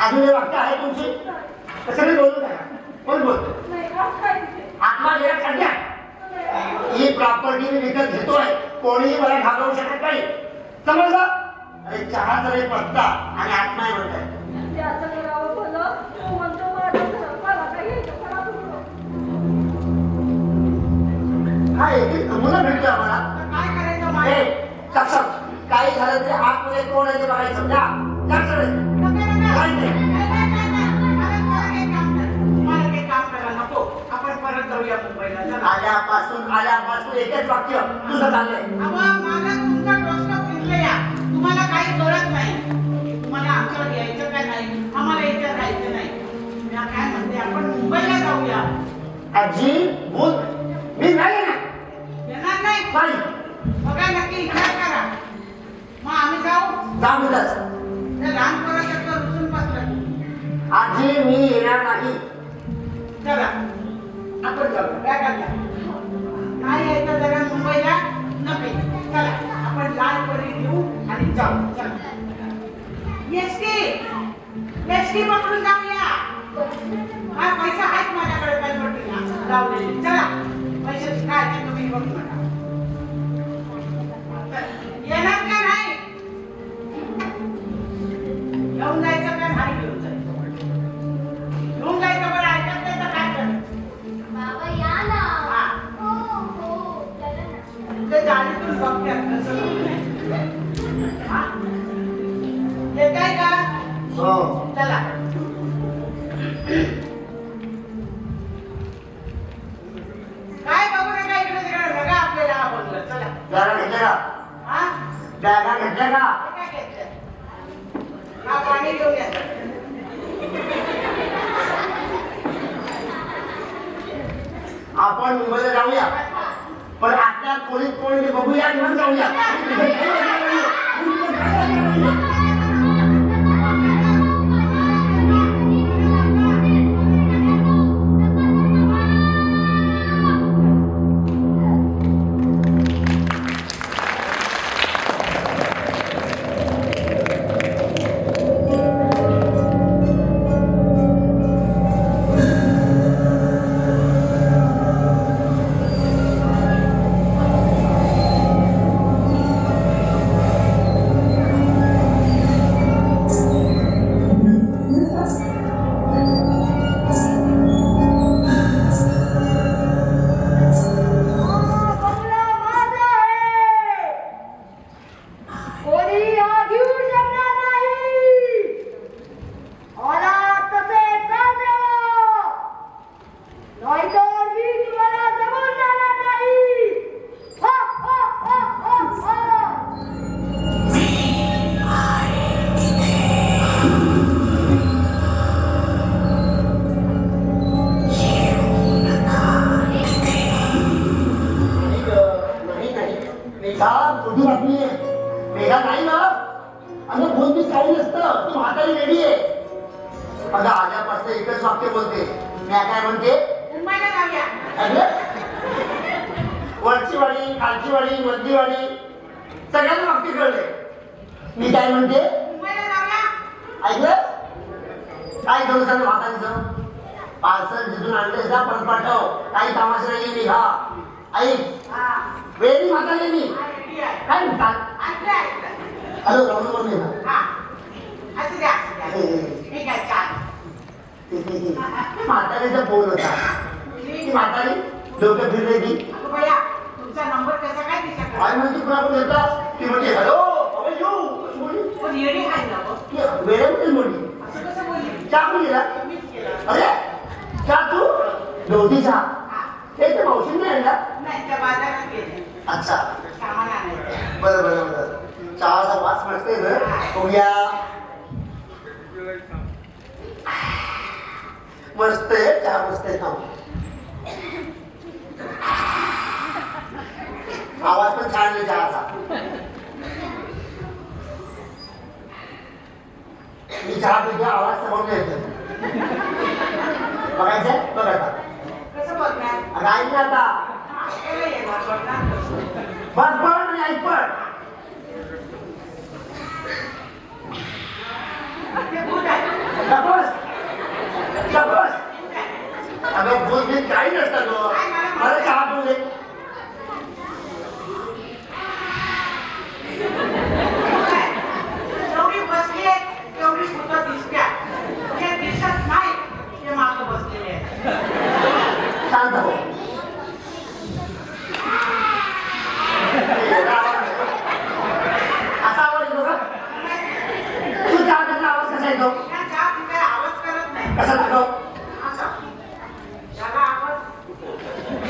अजून हे वाक्य आहे तुमची कसं नाही बोलू नका. कोण बोलतो? नाही, काय इथे? आत्मा गेला सध्या ही प्रॉपर्टी मी विकत घेतोय. कोणीही मला घाबरवू शकत नाही. समजलं? अरे चहा जरी पत्ता आणि आत्मा आहे म्हणताय. त्याचं करावं भलं. तो म्हणतो माझं घर मला काय घ्यायचं पण आता हा एक नमुना भेटतो आम्हाला. काय करायचं हे माझ्या? सक्षम काही झालं तरी आतमध्ये कोण आहे ते बघायचं. जास्त काय नाही. आपण परत जाऊया मुंबईला. चला. आल्यापासून एकच वाक्य तुझं चाललंय. अहो, मला तुमचं डोसकं फिरलंय. तुम्हाला काही कळत नाही. तुम्हाला आमच्यावर यायचं काय नाही. आम्हाला इथे राहायचं नाही. मी काय म्हणते, आपण मुंबईला जाऊया. आजी भूत मी नाही ना. येणार नाही. नाही बघा नक्की विचार करा. मग आम्ही जाऊ. जाऊनच त्या लहान पोरासारखं रुसून बसलं. आजी मी येणार नाही. चला आपण जाऊ. काय करता? काय यायचं जरा मुंबईला नव्हे. चला आपण लाल परी घेऊ आणि जाऊ. चला एसटी पकडून जाऊया. हा पैसा आहेत माझ्याकडे पैसा लावलेले. चला पैशाची काय ते तुम्ही बघू नका. येणार का नाही? घेऊन जायचं का नाही घेऊन जायचं? घेऊन जायचं बरं. ऐकत नाही तर काय करायचं? बाबा या ना. हा. हो चला ना. ते गाडीतून बघतात कसं बघताय. हा? येताय का? हो चला. का? हा? बॅगा घेतल्या का? हे काय घेतलं? हा, पाणी घेऊन या. आपण मुंबईला जाऊया, पण आपल्या पोलीस कोणी बघूया किंवा जाऊया. मेघा नाही ना, अगं बोलतीस काही नसतं, ती म्हातारी रेडी आहे. अगं आल्यापासून एकच वाक्य बोलते, मी काय म्हणते? मुंबईला जाऊया. अगं वरची वाडी, खालची वाडी, मधली वाडी सगळ्यांना वाक्य कळले. मी काय म्हणते? मुंबईला जाऊया. ऐकलं? काय करू सांग म्हातारीचं? पार्सल जिथून आणलेस ना परत पाठव, काही तमाशा नाही. निघा ऐक, हा, वेळी म्हातारी मी हा, रेडी आहे. काय म्हणतात? ऐकलं, ऐकलं. हॅलो राहून बोलले ना. हा, असू द्या, असू द्या. ठीक आहे, छान. म्हातारीचा फोन होता. ती म्हातारी डोकं फिरले की अगं बया, तुमचा नंबर कसा काय तिच्याकडे? काय म्हणते कुणाकडून येतात? ती म्हणते हॅलो अरे यू पण येणे काय ना गं? वेळेमध्ये म्हणली असं कसं बोलली? चहा पण गेला. मीच केलं. अरे चहा तू गवती चहा हा. हे तर मावशीने आणला. नाही, त्या बाजारात गेले. अच्छा सामान आणायचं. बरं बरं बरं. चहाचा वास मस्त आहे ग. बघूया मस्त आहे चहा, मस्त आहे. थांब. आवाज पण छान आहे चहाचा. मी चहा पितो, आवाज समोर येतो. बघायचंय बघायचा. कसं बघणार? अगं ऐक ना आता. हा, केलं येणार बघणार कसं? बस पण आणि ऐक पण. ते भूत आहे. शपथ शपथ. अगं भूत बीत काही नसतं गं. मला चहा पिऊ दे. जेवढी बसली आहे, तेवढी भूतं दिसत्यात. जे दिसत नाही, ते मागं बसलेले आहेत. शांत हो. असा आवाज येतो का? तू चहा पिताना आवाज कसा येतो? त्या चहा पिताना आवाज करत नाही. कसा लागतो? असं. त्याला आवाज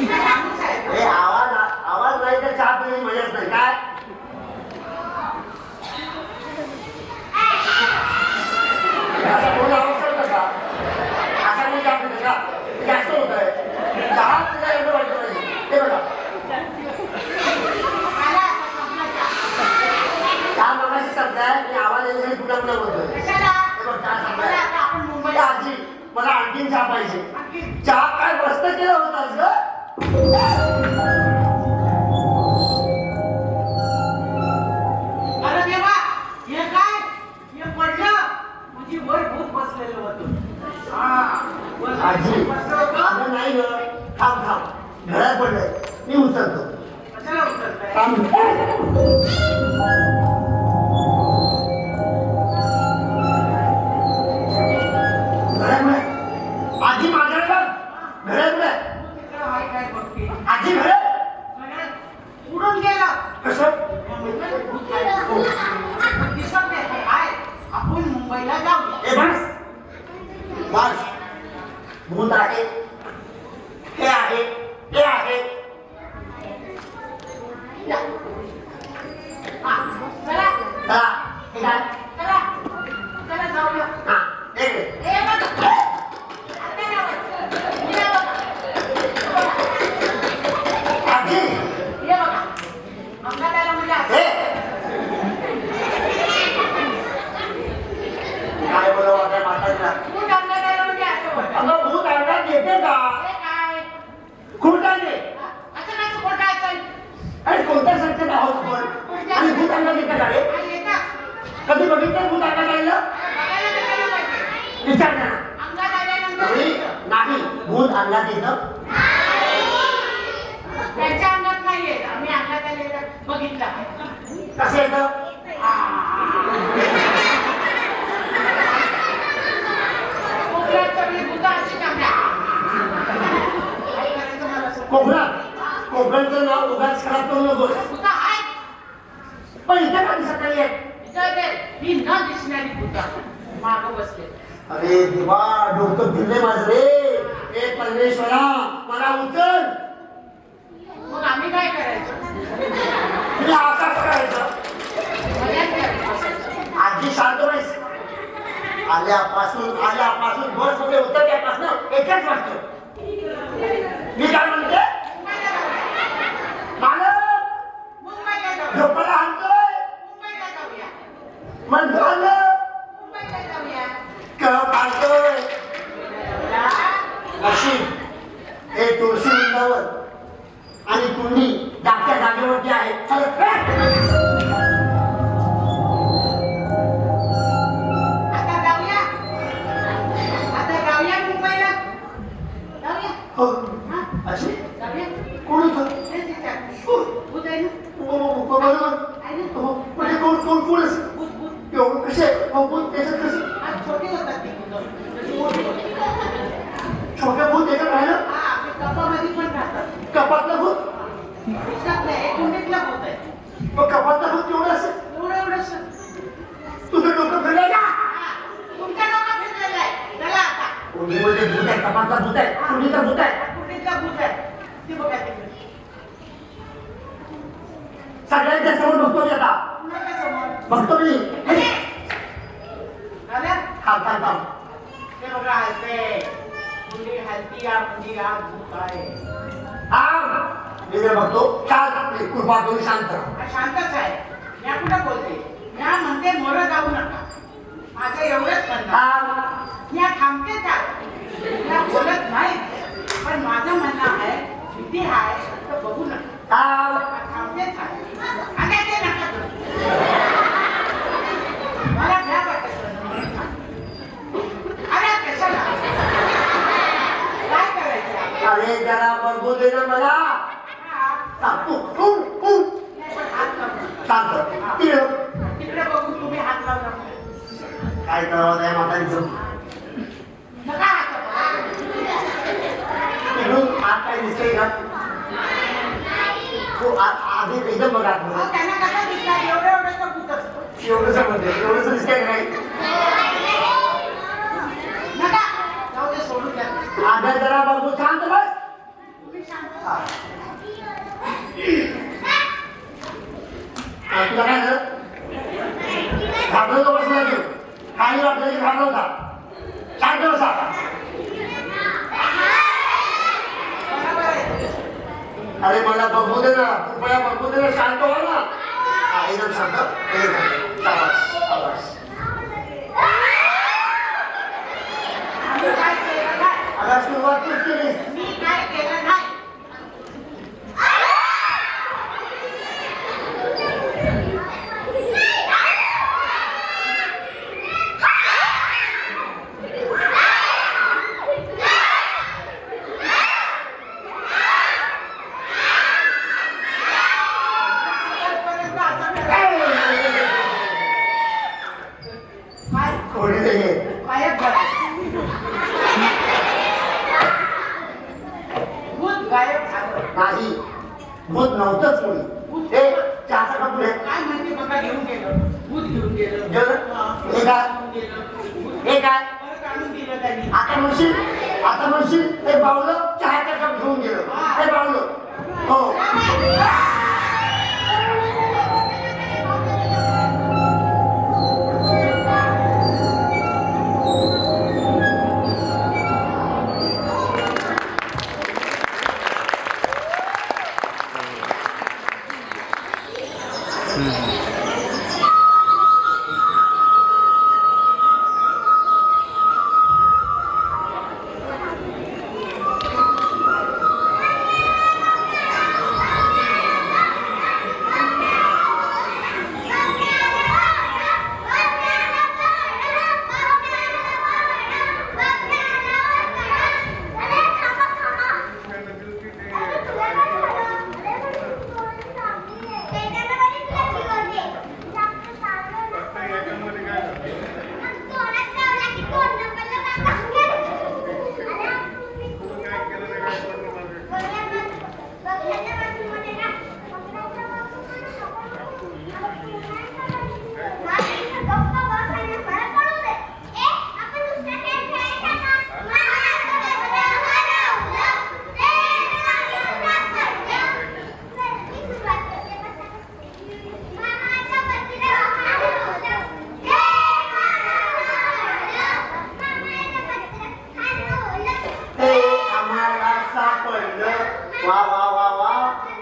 काय माणूस आहे तो. हे आवाज आवाज नाही तर चहा पिण्याची मजाच नाही. काय असा कोणी आवाज करतो का? असा कोणी चहा पितो का? जास्त होत आहे. चहा पिता एवढं वाटत नाही. हे बघा मला आता संपला चहा. चहा मगाशी संपलाय. मी आवाज येण्यासाठी पुन्हा पुन्हा बोलतोय. कशाला? हे बघ चहा मला संपलाय. आता आपण ए मुंबईला आजी मला आणखीन चहा पाहिजे. आणखी चहा काय मस्त केला होतास ग. अरे देवा, हे काय? हे पडलं म्हणजे वर भूत बसलेलं होतं. हा, वर आजी बसलं होतं. अगं नाही ग. थांब थांब, घरात पडलंय. मी उचलतो. कशाला उतरताय? थांब. घरात बघ. आजी माझ्याकडे बघ. घरात बघ. तिकडं हाय काय बघते. आजी घरात सगळं उडून गेलं. कसं? दिसत नाही काय? आपण मुंबईला जाऊया. ए बस बस. भूत आहे, हे आहे, हे आहे. हा, चला चला हे काय चला चला जाऊया हा एक हे बघा आता नाही आवडत. हे बघा आजी हे बघा अंगाला म्हणजे असं. हे काय बोलावं काय म्हातारीला तू अंगाला म्हणजे असं बोलतो. अगं भूत अंगात येते का हे काय खुर्टाने असं कसं खोटं असेल? आणि कोणत्या संस्थेत आहोत आपण आणि भूत अंगात येतं का रे काय येतात? कधी बघितलं भूत अंगात आलेलं बघायला कशाला पाहिजे? विचार ना अंगात आल्यानंतर नाही भूत अंगात येतं त्यांच्या अंगात नाही येत. आम्ही अंगात आलेलं बघितलं. कसं येतं कोकणात सगळी भूतं अशी काढल्या. काय करायचं मला असं? कोकणचं नाव उगाच खराब करू नकोस भूतं आहेत. पण इथं का दिसत नाहीये इथं ते ही न दिसणारी भूतं मागं बसले. अरे देवा डोकं फिरले माझं रे ए परमेश्वरा मला उचल मग आम्ही काय करायचं? तुला आकाश करायचं मजाक करायचं. आजी शांत व्हायच आल्यापासून बस मध्ये उतरल्यापासून एकच वाटतं मी काय म्हणते मालक मुंबईला जाऊया. झोपायला आणतोय मुंबईला जाऊया. मग झालं मुंबईला जाऊया. कप आणतोय या. अशी हे तुळशी वृंदावन आणि कुंडी जागच्या जागेवरती आहे चल, आता जाऊया. आता जाऊया मुंबईला. जाऊया. हो हा? अशी जाऊया. कोण होतं तेच विचार. भूत आहे ना? बरोबर आहे ना? म्हणजे कोण असेल भूत, भूत. एवढं कसे त्याच्यात कसं आज छोटी होतात ती भूतं. तशी मोठी होती. छोट्या भूत त्याच्यात राहिलं हा, ते कपामध्ये पण राहतात. कपातलं भूत दिसत नाही. एक कुंडीतलं भूत आहे. मग कपातलं भूत केवढं असेल एवढंसं. तुझं डोकं फिरलं का हा, तुमच्या डोक्यात फिरलेलं आहे. चला आता. कुंडीमध्ये भूत आहे कपातला भूत आहे कुंडीचा भूत आहे कुंडीतलं भूत आहे. ती बघा तिकडे. सगळ्यांच्या समोर बघतो मी आता कुणाच्या समोर? बघतो मी झालं? थांब ते बघा हलते. कुंडी हलती या कुंडी हा भूत आहे. मी जर बघतो शांत कृपा करून शांत हा शांतच आहे. या कुठं बोलते? या म्हणते मोरं जाऊ नका. माझं एवढंच म्हणणं. या थांबतेच आहे. या बोलत नाही. पण माझं म्हणणं आहे भीती आहे तर बघू नका. थांब थांबतेच आहे. आणि ते नका करू. मला घ्या वाटत. अरे कशाला? काय करायचं? अरे जरा बघू दे ना मला हा, थांब, नाही पण हात लावू नका. शांत तिकडं तिकडे बघून तुम्ही हात लावू नका. काय करावं नाही म्हातारीचं नका हात लावू. तिकडून आत काय दिसतंय का तू आधी एकदम बघा अहो, त्यांना कसं दिसणार? एवढं भूत असतं. एवढंच म्हणते एवढंच दिसतंय काय नका. जाऊ दे, सोडून द्या. आधा जरा बघू शांत बस तुम्ही शांत. हा. तुला काय झालं घाबरतो बसला तू काही वाटलं की घाबरवता शांत बसा बरोबर आहे. अरे मला बघू दे ना कृपया बघू दे ना शांत व्हा ना हा, एकदम शांत एकदम शाबास आम्ही काय केलं नाही. आता सुरुवात तूच केलीस मी काय केलं नाही. आजपर्यंत असं नाही. काय? कोणी नाही गायब झालं. भूत गायब झालं. नाही भूत नव्हतंच कोणी हे चहाचा कप पुढे काय म्हणते बघा, घेऊन गेलं. भूत घेऊन गेलं. जेवलं? हे काय? घेऊन गेलं. हे काय परत आणून दिलं त्यांनी. आता म्हणशील ते बावलं चहाचा कप घेऊन गेलं ते बावलं हो हे आम्हाला सापडलं. वा वा वा वा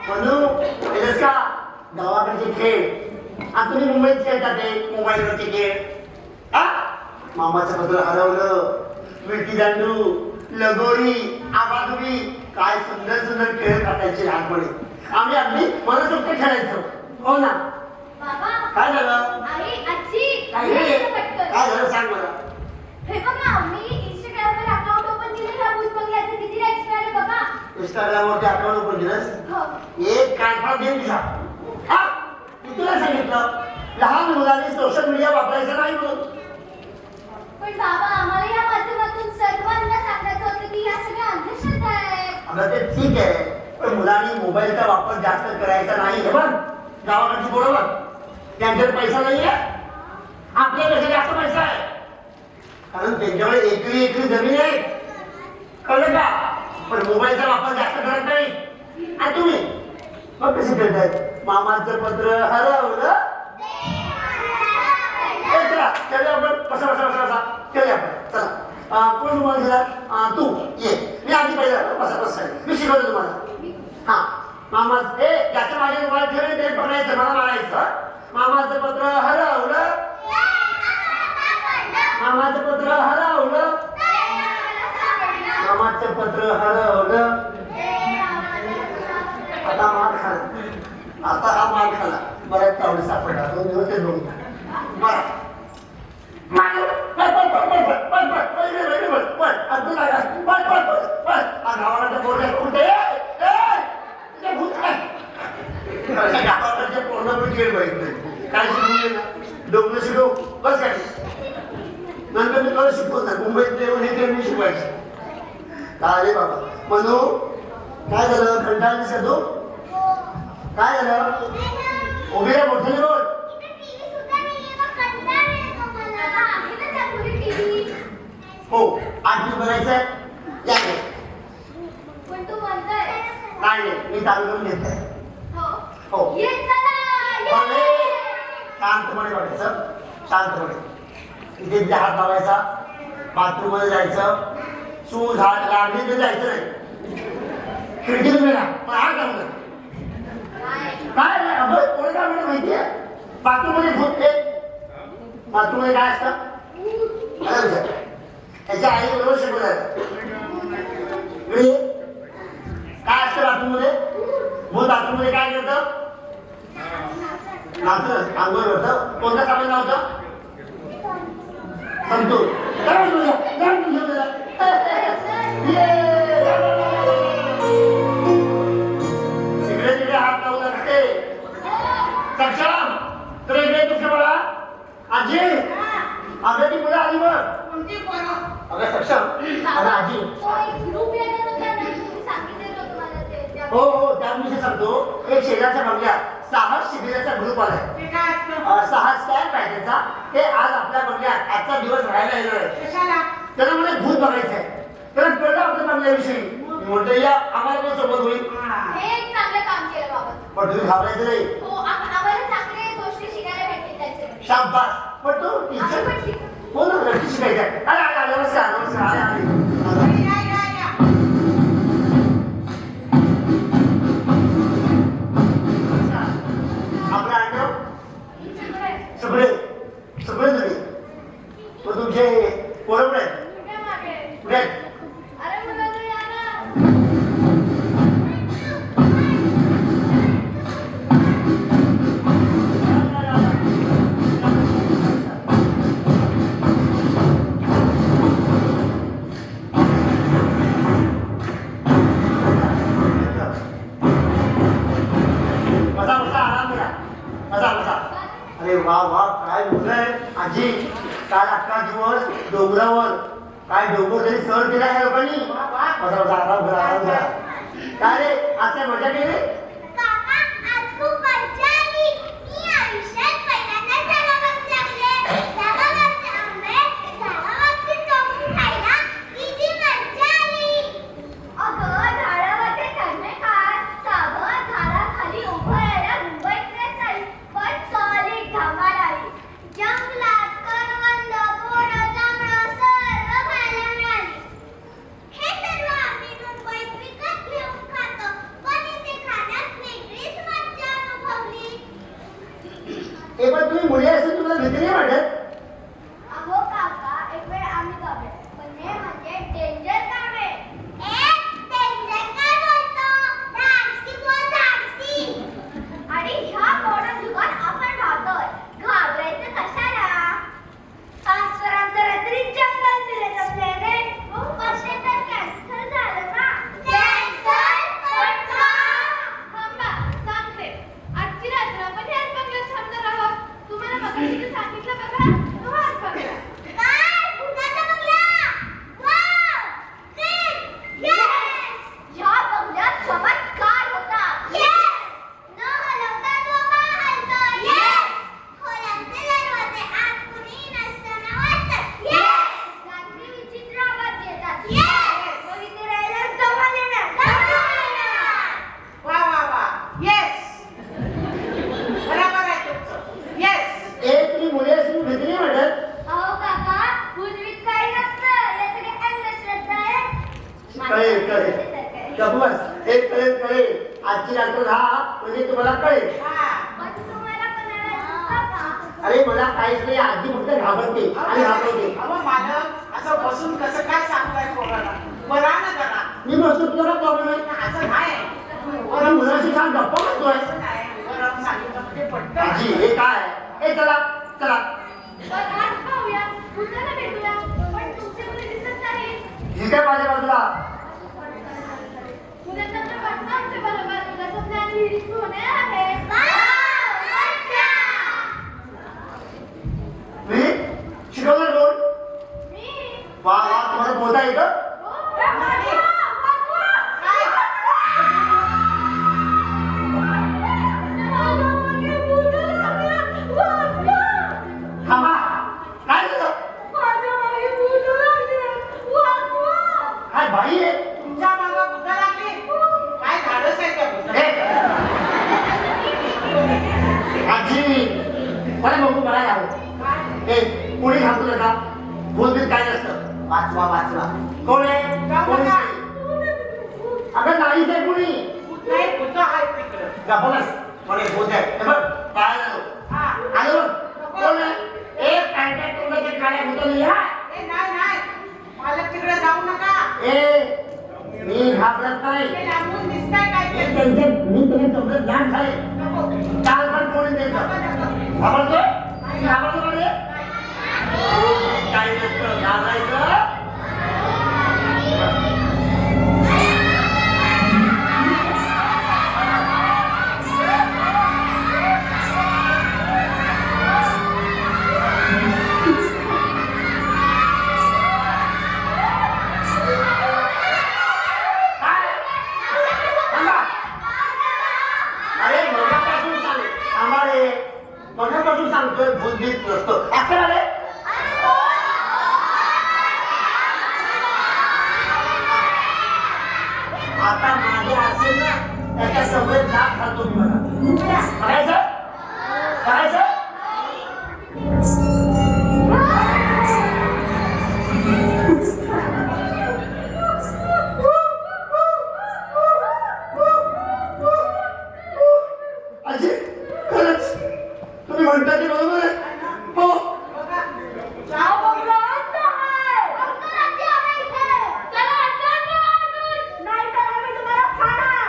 म्हणू हेच का गावाकडचे खेळ आणि तुम्ही मुंबईत खेळता ते मोबाईलवरचे खेळ. आ मामाचं पत्र हरवलं, विटी दांडू, लगोरी, आबाधुरी, काय सुंदर सुंदर खेळ काढायचे लहानपणी. आम्ही अगदी मनसोक्त खेळायचो. हो ना. बाबा काय झालं? आई आजी काय हे? पटकन. काय झालं सांग मला. हे बघ ना, मी इंस्टाग्रामवर अकाउंट ओपन केलं ह्या भूत बंगल्याचे किती लाईक्स मिळाले बघा. इंस्टाग्रामवरती अकाउंट ओपन केलंस? हो. एक कानफा दे तुझा. हा मी तुला सांगितलं लहान मुलांनी सोशल मीडिया वापरायचं नाही म्हणून. पण बाबा आम्हाला या माध्यमातून सर्वांना सांगायचं होतं की या सगळ्या अंधश्रद्धा आहेत. अगं ते ठीक आहे, पण मुलांनी मोबाईलचा वापर जास्त करायचा नाही. हे बघ गावाकडची बरोबर त्यांच्याकडे पैसा नाही आहे, आपल्यापेक्षा जास्त पैसा आहे, कारण त्यांच्याकडे एकरी एकरी जमीन आहे. कळलं का? पण मोबाईलचा वापर जास्त करत नाही. आणि तुम्ही मग कसे खेळतायत? मामाचं पत्र हरवलं. चला चला आपण बसा बसा बसा बसा चला आपण चला. कोण मोबाईल दिला? तू ये. मी आधी पहिला बसा बसा मी शिकवतो तुम्हाला. हा मामा हे ज्याच्या माझ्या मोबाईल ठेवले ते पकडायचं, मला मारायचं. मामाचं पत्र हरवलं. मामाचं पत्र हरवलं. मामाचं पत्र हरवलं. आता मार खाला. आता हा मार खाला. बऱ्याच तावडी सापडला. 2 दिवस ते दोन मारा. गावाकडच्या पूर्ण खेळ माहित काय शिकवले ना डोकं शिकव बस काय नंतर मी कळू शिकवतात. मुंबईत येऊन हे खेळ मी शिकवायचे. काय रे बाबा म्हणू काय झालं? कंटाळलीस का तू? काय झालं? उभी रे मोठ्याने बोल. हो आठ बनायचं या पण तू म्हणतोय. नाही मी चालू करून घेत आहे. हो ये चला. शांतपणे बघायचं, शांतपणे. इथे हात लावायचा, बाथरूम मध्ये जायचं, शूज हात लागली तर जायचं नाही. खिडकीतून गेला पण हात लावून काय नाही. अगं कोणी काय म्हणत माहितीये? बाथरूम मध्ये भूत बाथरूम मध्ये काय असतं? त्याच्या आई बरोबर शिकवलं काय असतं बाथरूम मध्ये? भूत बाथरूम मध्ये काय करतं? नाचत आंघोळ होतं. कोणतं सामान लावतं? संतूर. तिकडे तिकडे हात लावू लागते. सक्षम तर इकडे तुझं बघा आजी अगं ती मुलं आली बघ. कोणती पोरं? अगं सक्षम अगं आजी. हो हो त्याविषयी सांगतो. एक शेजारच्या बंगल्यात साहस शिबिराचा ग्रुप आलाय. ते काय असतं? साहस कॅम्प आहे त्याचा. ते आज आपल्या बंगल्यात आजचा दिवस राहायला येणार आहे. कशाला? त्याला मला भूत बघायचंय. त्याला कळलं आपल्या बंगल्याविषयी. म्हटलं या आम्हाला पण सोबत होईल. हे एक चांगलं काम केलं बाबा. पण तुम्ही घाबरायचं नाही. हो आम्हाला चांगले गोष्टी शिकायला भेटतील त्याचे. शाबास. पण तो आम्ही टीचर पण शिकू. हो ना नक्की शिकायचं. अरे अरे नमस्कार नमस्कार. या. आपलं आडनाव बसा बसा. अरे वा वा काय बोलय आजी. काल अख्खा दिवस डोंगरावर काय डोंगर तरी सर केला या लोकांनी. बसा बसा आराम करा आराम करा. काय रे आज काय मजा केली. काका आज खूप मजा आली. मी आयुष्यात पहिल्यांदा झाडावरती लागले. झाडावरचे आंबे, झाडावरची चौकी खायला किती मजा आली. अगं झाडावरचे चढणे काय सावं झाडाखाली उभं राहायला मुंबईतले नाही पण सॉलिड धमाल आली. जंगलात करवंद, बोरं, जांभळं सर्व खायला मिळाली. हे सर्व आम्ही मुंबईत विकत घेऊन खातो पण इथे खाण्यात वेगळीच मजा अनुभवली. हे पण तुम्ही मुले असून तुम्हाला भीती नाही वाटत. अहो काका एक वेळ आम्ही गावले पण हे म्हणजे डेंजर गावे. डेंजर काय बोलतो. धाडसी बोल धाडसी. आणि ह्या मॉडर्न युगात आपण राहतोय घाबरायचं कशाला. आजपर्यंत रात्री जंगल फिरत असले रे पण ते तर कॅन्सल झालं ना. कॅन्सल पण का. थांबा सांगते. आजची रात्र आपण ह्याच बंगल्यात थांबणार आहोत. तुम्हाला मगाशी सांगितलं बघा तो हाच बंगला. काय भुताचा बंगला. Wow great. येस ह्या बंगल्यात चमत्कार होता. येस न हलवता डोका हलतो. येस खोल्यांचे दरवाजे आत कुणी नसताना वाजतात. येस रात्री विचित्र आवाज येतात. येस मग इथे राहायला जमा येणार. वा वा वा येस बरोबर आहे तुमचं. येस हे तुम्ही मुले असून भीती नाही वाटत. अहो काका पूर्वीत काही नसतं या सगळ्या अंधश्रद्धा आहेत. कळेल कळेल गबस. हे कळेल कळेल. आजची रात्र राहा म्हणजे तुम्हाला कळेल. हा पण तुम्हाला कोणाला दिसतं का? अरे मला काहीच नाही. आजी फक्त घाबरते आणि घाबरते. अहो मालक असं बसून कसं काय सांगताय पोराला. बरा ना जरा. मी बसतो तुला प्रॉब्लेम आहे. असं नाही मला मुलाशी छान गप्पा मारतोय. असं नाही बरं सांगितलं म्हणजे पटकन. आजी हे काय. हे चला चला. पण आज पाहूया भूताला भेटूया पण तुमची मुले दिसत नाही. ही काय माझ्या बाजूला. मुलांना तर वाटतं आमच्या बरोबर उद्याचं प्लॅन रिलीज होणे आहे. वाव, मज्जा! मी शिकवणार कोण. मी वा वा तुम्हाला बोलता येतं. थांबा. काय झालं. काय बाई आहे. तुमच्या मागं भूतं लागली. काय धाडस आहे त्या भूताचं? आजी मला बघू मला जाऊ. ए कोणी घाबरू नका. बोलबीत काय नसतं. वाचवा वाचवा. कोण आहे कोणी नाही. अगं नाहीच आहे कोणी. भूत नाही भूतं आहेत तिकडं. गप्पच कोणी बोलत आहे. हे बघ काय झालं. हा आलो कोण आहे. एक पॅन्टा तोंडाचे काळ्या भूताला लिहा. ए नाही नाही मालक तिकडे जाऊ नका. ए मी घाबरत नाही. ते लांबून दिसतंय काय मी ते. त्यांचे मी तुम्ही चौकत लहान झाले. नको काल पण कोणी द्यायचं. घाबरतोय घाबरतो म्हणजे काही नसतं. घाबरायचं. अरे मगापासून सांग. थांबा रे. मगापासून सांगतोय भूत भीत नसतो. ऍक्टर आले. आता माझे असेल ना त्याच्या सगळे जाग खातो मी. मला करायचं करायचं. अजी खरंच तुम्ही म्हणता ते बरोबर आहे. हो बघा जाओ बंगला आता है. बंगला क्या है इथे. चला चला अजून. नाही तर आम्ही तुम्हाला खाणार.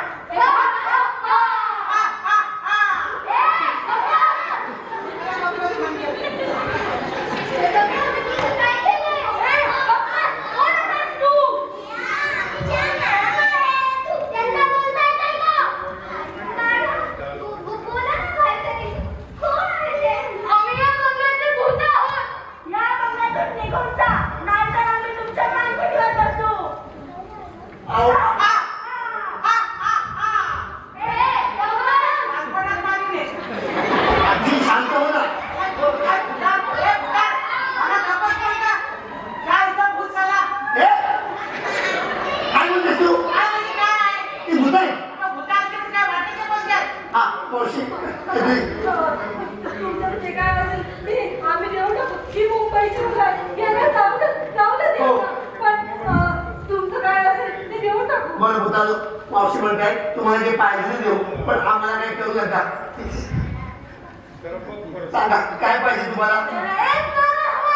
तुमचं जे काय असेल ते आम्ही देऊ टाकू. ही मुंबईची मुलं आहे. यांना जाऊ दे देऊ ना. पण तुमचं काय असेल ते देऊ टाकू. बरं भूतालो मावशी म्हणताय तुम्हाला जे पाहिजे ते देऊ पण आम्हाला काही करू नका सांगा काय पाहिजे तुम्हाला एक नारळ हवा.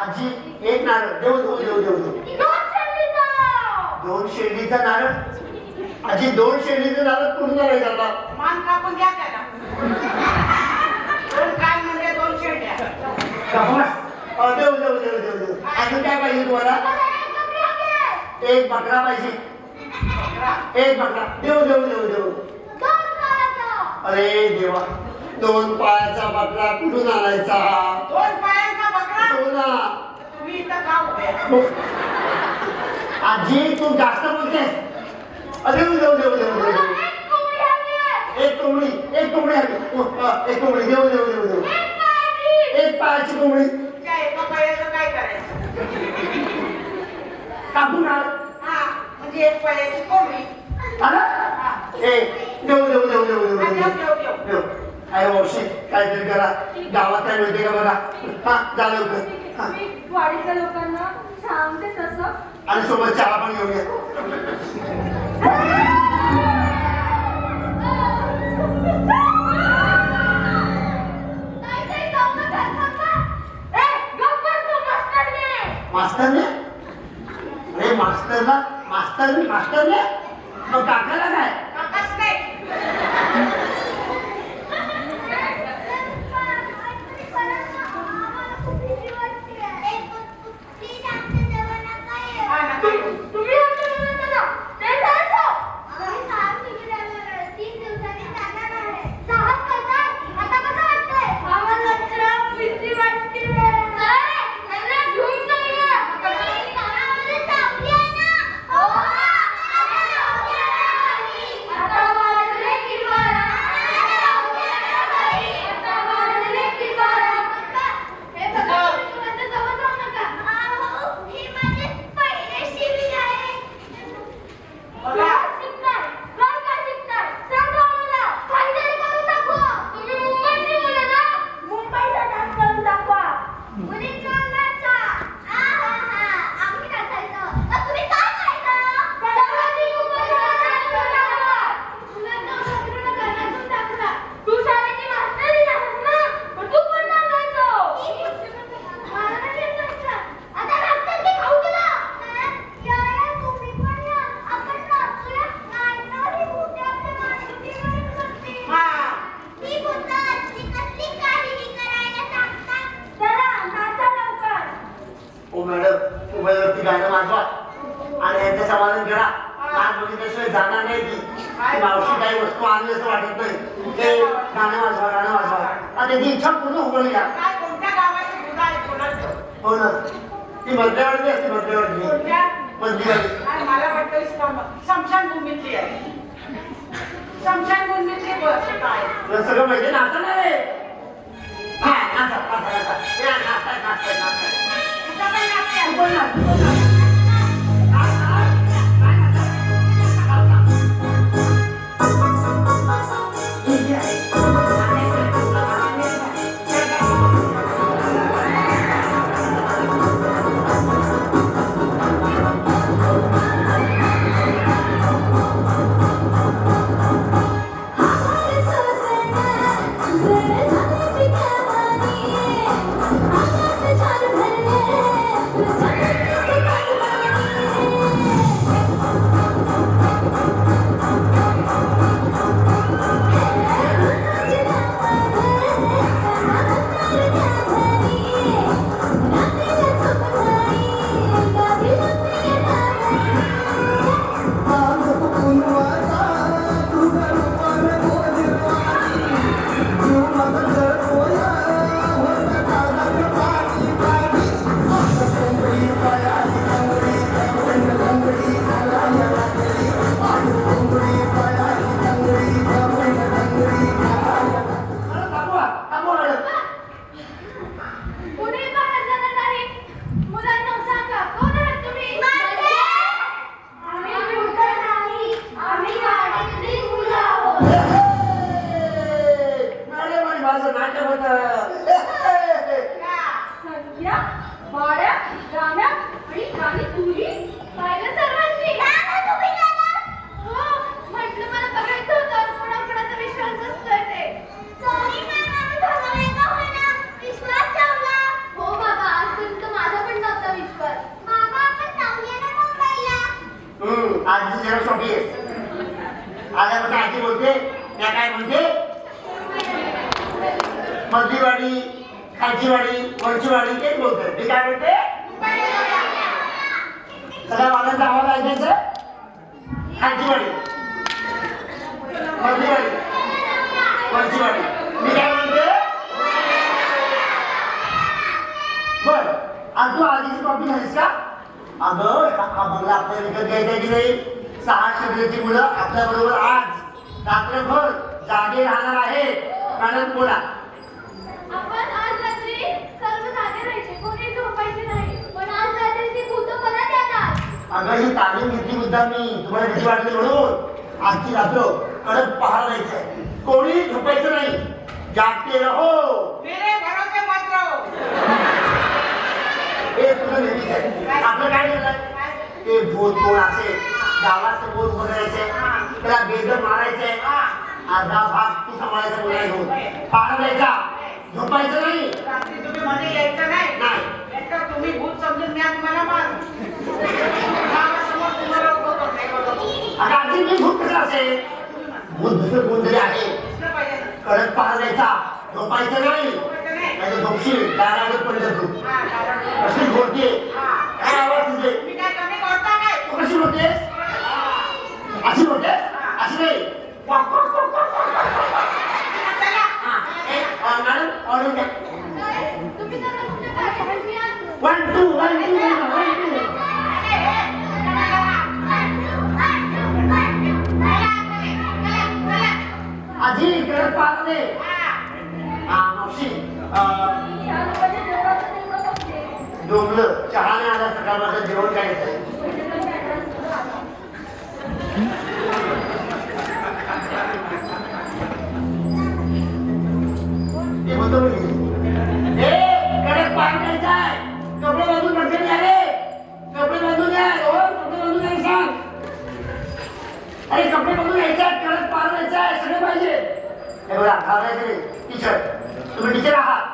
आजी एक नारळ देऊ देऊ देऊ देऊ देऊ 2 शेंडीचा. 2 शेंडीचा नारळ आजी 2 शेंडीचं नारळ पूर्ण नाही झाला मान कापून द्या त्याला. दोन काय म्हणजे 2 शेंड्या. देऊ देऊ देऊ देऊ देऊ अजून काय पाहिजे तुम्हाला एक बकरा पाहिजे एक बकरा देऊ देऊ देऊ देऊ 2 पायाचा. अरे देवा 2 पायाचा बकरा कुठून आणायचा 2 पायांचा बकरा. हो ना तुम्ही इथं का उभे? आजी तू जास्त बोलतेस देऊ देऊ देऊ देऊ देऊ एक कोंबडी हवी आहे. एक कोंबडी एक कोंबडी हवी एक कोंबडी देऊ देऊ देऊ देऊ एक पायाची. एक पायाची कोंबडी तुमच्या एका पायाचं काय करायचं? कापून आण हा म्हणजे एक पायाची कोंबडी. आला हा. ए देऊ देऊ देऊ देऊ देऊ हा, देऊ देऊ, देऊ, देऊ. देऊ अरे मावशी काहीतरी करा गावात काय मिळते का बघा हा जा लवकर हा मी वाडीतल्या लोकांना सांगते तसं. आणि सोबत चहा पण घेऊन या काहीतरी जाऊ नका, थांबा. ए, गप्प बस तू, मास्तरने. मास्तरने अरे मास्तरने मग काकाला काय काकाच नाही. हा ना काय? तुम्ही आमच्या मुलांना जा. ते जायचं. साहस करताय? आता कसं वाटतंय? आम्हाला तर भीती वाटते. काय? यांना घेऊन जाऊया. आता वाजले की 12. आता वाजले की 12. हे बघा, तुम्ही आता जवळ जाऊ नका. बघा. काय शिकताय? काय शिकताय? सांगा आम्हाला. काहीतरी करून दाखवा. तुम्ही मुंबईची मुलं ना? मुंबईचा डान्स करून दाखवा. सर्वांनी मुंबईचा डान्स करून दाखवा. तू शाळेची मास्तरी आहेस ना? मग तू पण नाचायचं. आता नाचतात की खाऊ तुला? हा. चला, नाचा लवकर. ओ मॅडम मोबाईलवरती गाणं वाजवा आणि यांचं समाधान करा आज बघितल्याशिवाय जाणार नाही ती मावशी काही वस्तू आणली असं वाटत नाही ते गाणं वाजवा आणि त्याची इच्छा पूर्ण होईल या काय कोणत्या गावाची मुलं आहेत कोणाचं? हो ना ती मधल्यावरती असते मधल्यावरती कोणत्या? मधलीवाली काय मला वाटतं स्मशानभूमीतली आहे. स्मशानभूमीतली बस काय? तुला सगळं माहिती नाचणार आहे हा नाचा नाचा नाचा या नाचताय नाचताय नाचताय कुठं पण लागते. तू पण नाच, तू पण नाच. नाच, नाच. काय नाचा? हे जे आहे. तुझ्या देवाचं नाटक होतं. संख्या भाड्या गाण्या आणि गाणी तुरी पाहिलं सर्वांनी. हो म्हटलं मला बघायचं होतं कोणाकोणाचा विश्वास असतोय ते. सॉरी मॅम, आम्ही ठरवलंय का होईना विश्वास ठेवला. हो बाबा आजपर्यंत माझा पण नव्हता विश्वास. बाबा आपण जाऊया ना मुंबईला. आजी जरा छोटी आहे. आल्यापासून आजी बोलते, त्या काय म्हणते, मधलीवाडी, खालचीवाडी, वरचीवाडी तेच बोलते. मी काय म्हणते, सगळ्या वाड्यांचा आवाज ऐकायचा. खालचीवाडी, मधलीवाडी, वरचीवाडी. मी काय म्हणते, बर. आणि तू आधीची कॉपी झालीस का? अगं हा बंगला आपल्याला विकत घ्यायचा की नाही? 6 शिबिराची मुलं आपल्या बरोबर आज रात्रभर जागे राहणार आहेत. कारण बोला, आपण आज रात्री सर्व जागे राहायचे, कोणी झोपायचे नाही. पण आज रात्री ती भूत परत येणार. अगं ही तालीम घेतली मुद्दा मी तुम्हाला भीती वाटली म्हणून. आजची रात्र कडक पहारा राहायचंय, कोणी झोपायचं नाही. जागते रहो. मेरे भरोसे मत रहो. हे तुझं नेहमीच आहे. आपलं काय झालं, ते भूत कोण असेल गावासमोर उभं राहायचंय, त्याला बेदम मारायचंय. अर्धा भाग तू सांभाळायचा मुला घेऊन पहारा द्यायचा, झोपायचं नाही. रात्री तुम्ही मध्ये यायचं नाही. नाही. एकतर तुम्ही भूत समजून मी तुम्हाला मार. गावासमोर तुम्हाला उभं करते बघा. आता आधी मी भूत कसं असेल, भूत दुसरं कोणतरी आहे. दिसलं पाहिजे ना. कडक पहारा द्यायचा, झोपायचं नाही. झोपायचं नाही. नाही तर झोपशील दारावर पडलं तू. हा, गावात. कशी बोलते, हा. काय आवाज तुझे, तुम्ही काय कमी करता काय? तू कशी बोलतेस, अशी बोलतेस, अशी नाही. Quack, quack, quack, quack, quack. चला. मॅडम ऑर्डर द्या. तुम्ही जरा तुमच्या गाडीवर मी आणतो. 1 2 1 2 1 2. आजी इकडे पाहत दे. मावशी या लोकांच्या जेवणाचं तेवढं बघते. डोंबलं चहा नाही आला सकाळपासून जेवण काय येतं. ते म्हणतो कडक पाय द्यायचा आहे. कपडे बांधून पटकन आले, कपडे बांधून द्या. हो कपडे बांधून द्यायला सांग. अरे कपडे बांधून यायचे आहेत, कडक पाय द्यायचा आहे, सगळे पाहिजे. हे बघा घालायचं नाही टीचर, तुम्ही टीचर आहात.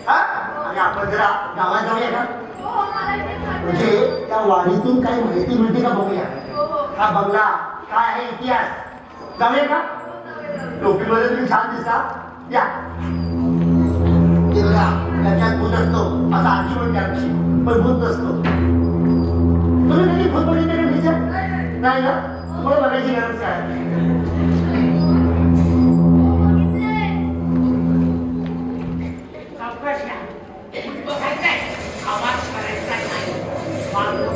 हा आणि आपण जरा गावात जाऊया का? हो मला इथे खायचं. म्हणजे त्या वाडीतून काही माहिती मिळते का बघूया. हो हो हा बंगला काय आहे इतिहास, जाऊया का? टोपीमध्ये तुम्ही छान दिसता. या ते बघा, त्याच्यात भूत असतो असं आजी म्हणते आमची, पण भूत नसतो. तुम्ही कधी भूत बघितले का टीचर? नाही ना, तुम्हाला बघायची गरज काय. चौकश घ्या. बघायचंय. आवाज करायचा नाही. मागं.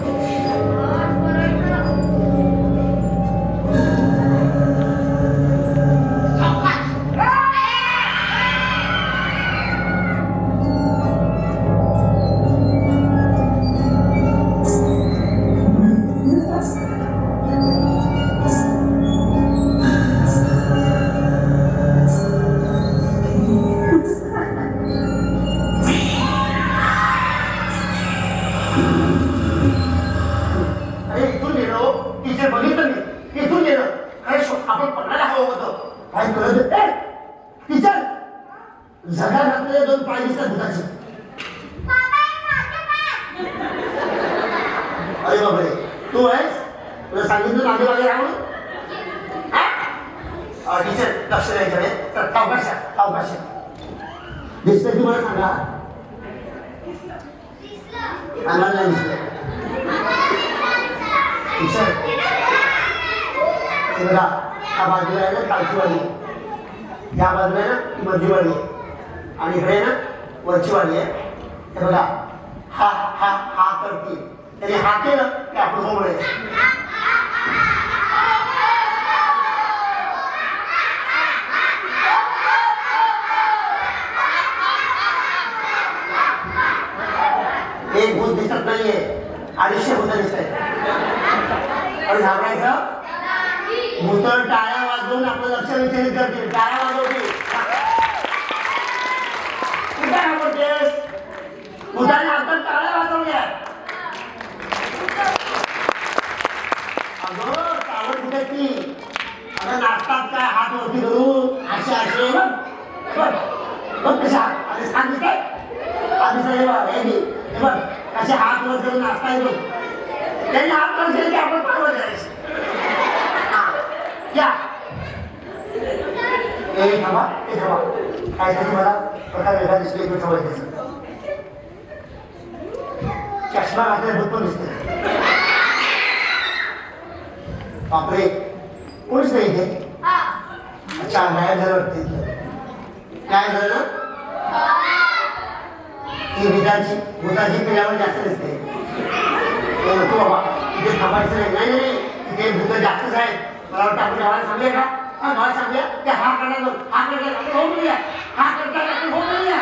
झगा घातलेले 2 पाय दिसतात भुताचे. अरे बापरे, तू आहेस? तुला सांगितलं मागे मागे राहून. टीचर लक्ष द्यायचं रे. तर सावकाश दिसतं की मला सांगा. आम्हाला नाही दिसलं. टीचर हे बघा, हा बाजूला आहे ना खालचीवाडी, या बाजूला आहे ना ती मध्यवाडी आहे, आणि इकडे ना वरची वाडी आहे. हे बघा, हा हा हा करते, त्याने हा केलं की आपण हो म्हणायचं. एक भूत दिसत नाहीये, 250 भूत दिसत आहेत. पण घाबरायचं, भूत टाळ्या वाजवून आपलं लक्ष विचलित करतील. टाळ्या वाजवतील. बघ कशा आधी सांगितलं आधी हे बघ कसे हात वर करून नाचता येतो त्यांनी हात वर केले की आपण पाठवत जायचं या थांबा काय झालं मला प्रकार वेगळा दिसतो एक सवय दिसत चष्मा घातल्या भूत पण दिसते बापरे कोणीच नाही इथे अच्छा गायब झालं वाटते काय झालं ना ती भूताची पिल्यावर जास्त दिसते नको बाबा इथे थांबायचं नाही नाही इथे भूत जास्तच आहे मला वाटतं आपण गावाला सांगूया का मला सांगूया की हा करणार हा करता हो म्हणूया हा करता हो म्हणूया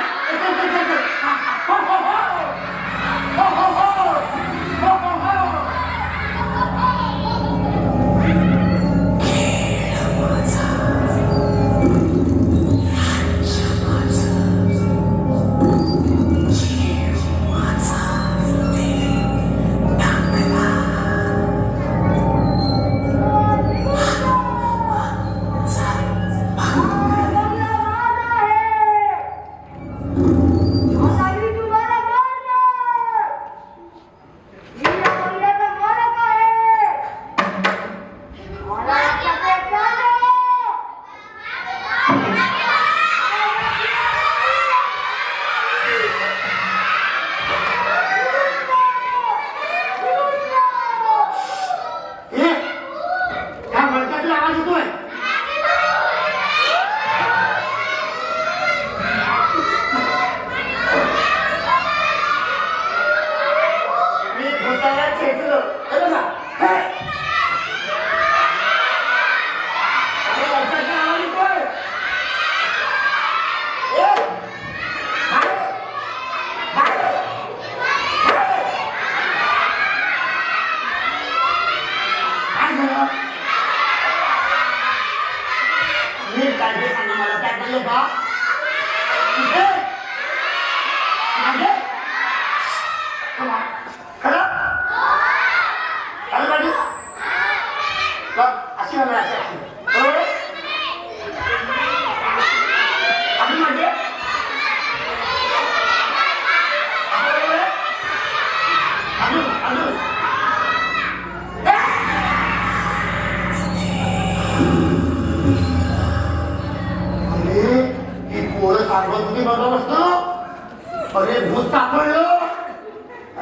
अरे भूत सापडलं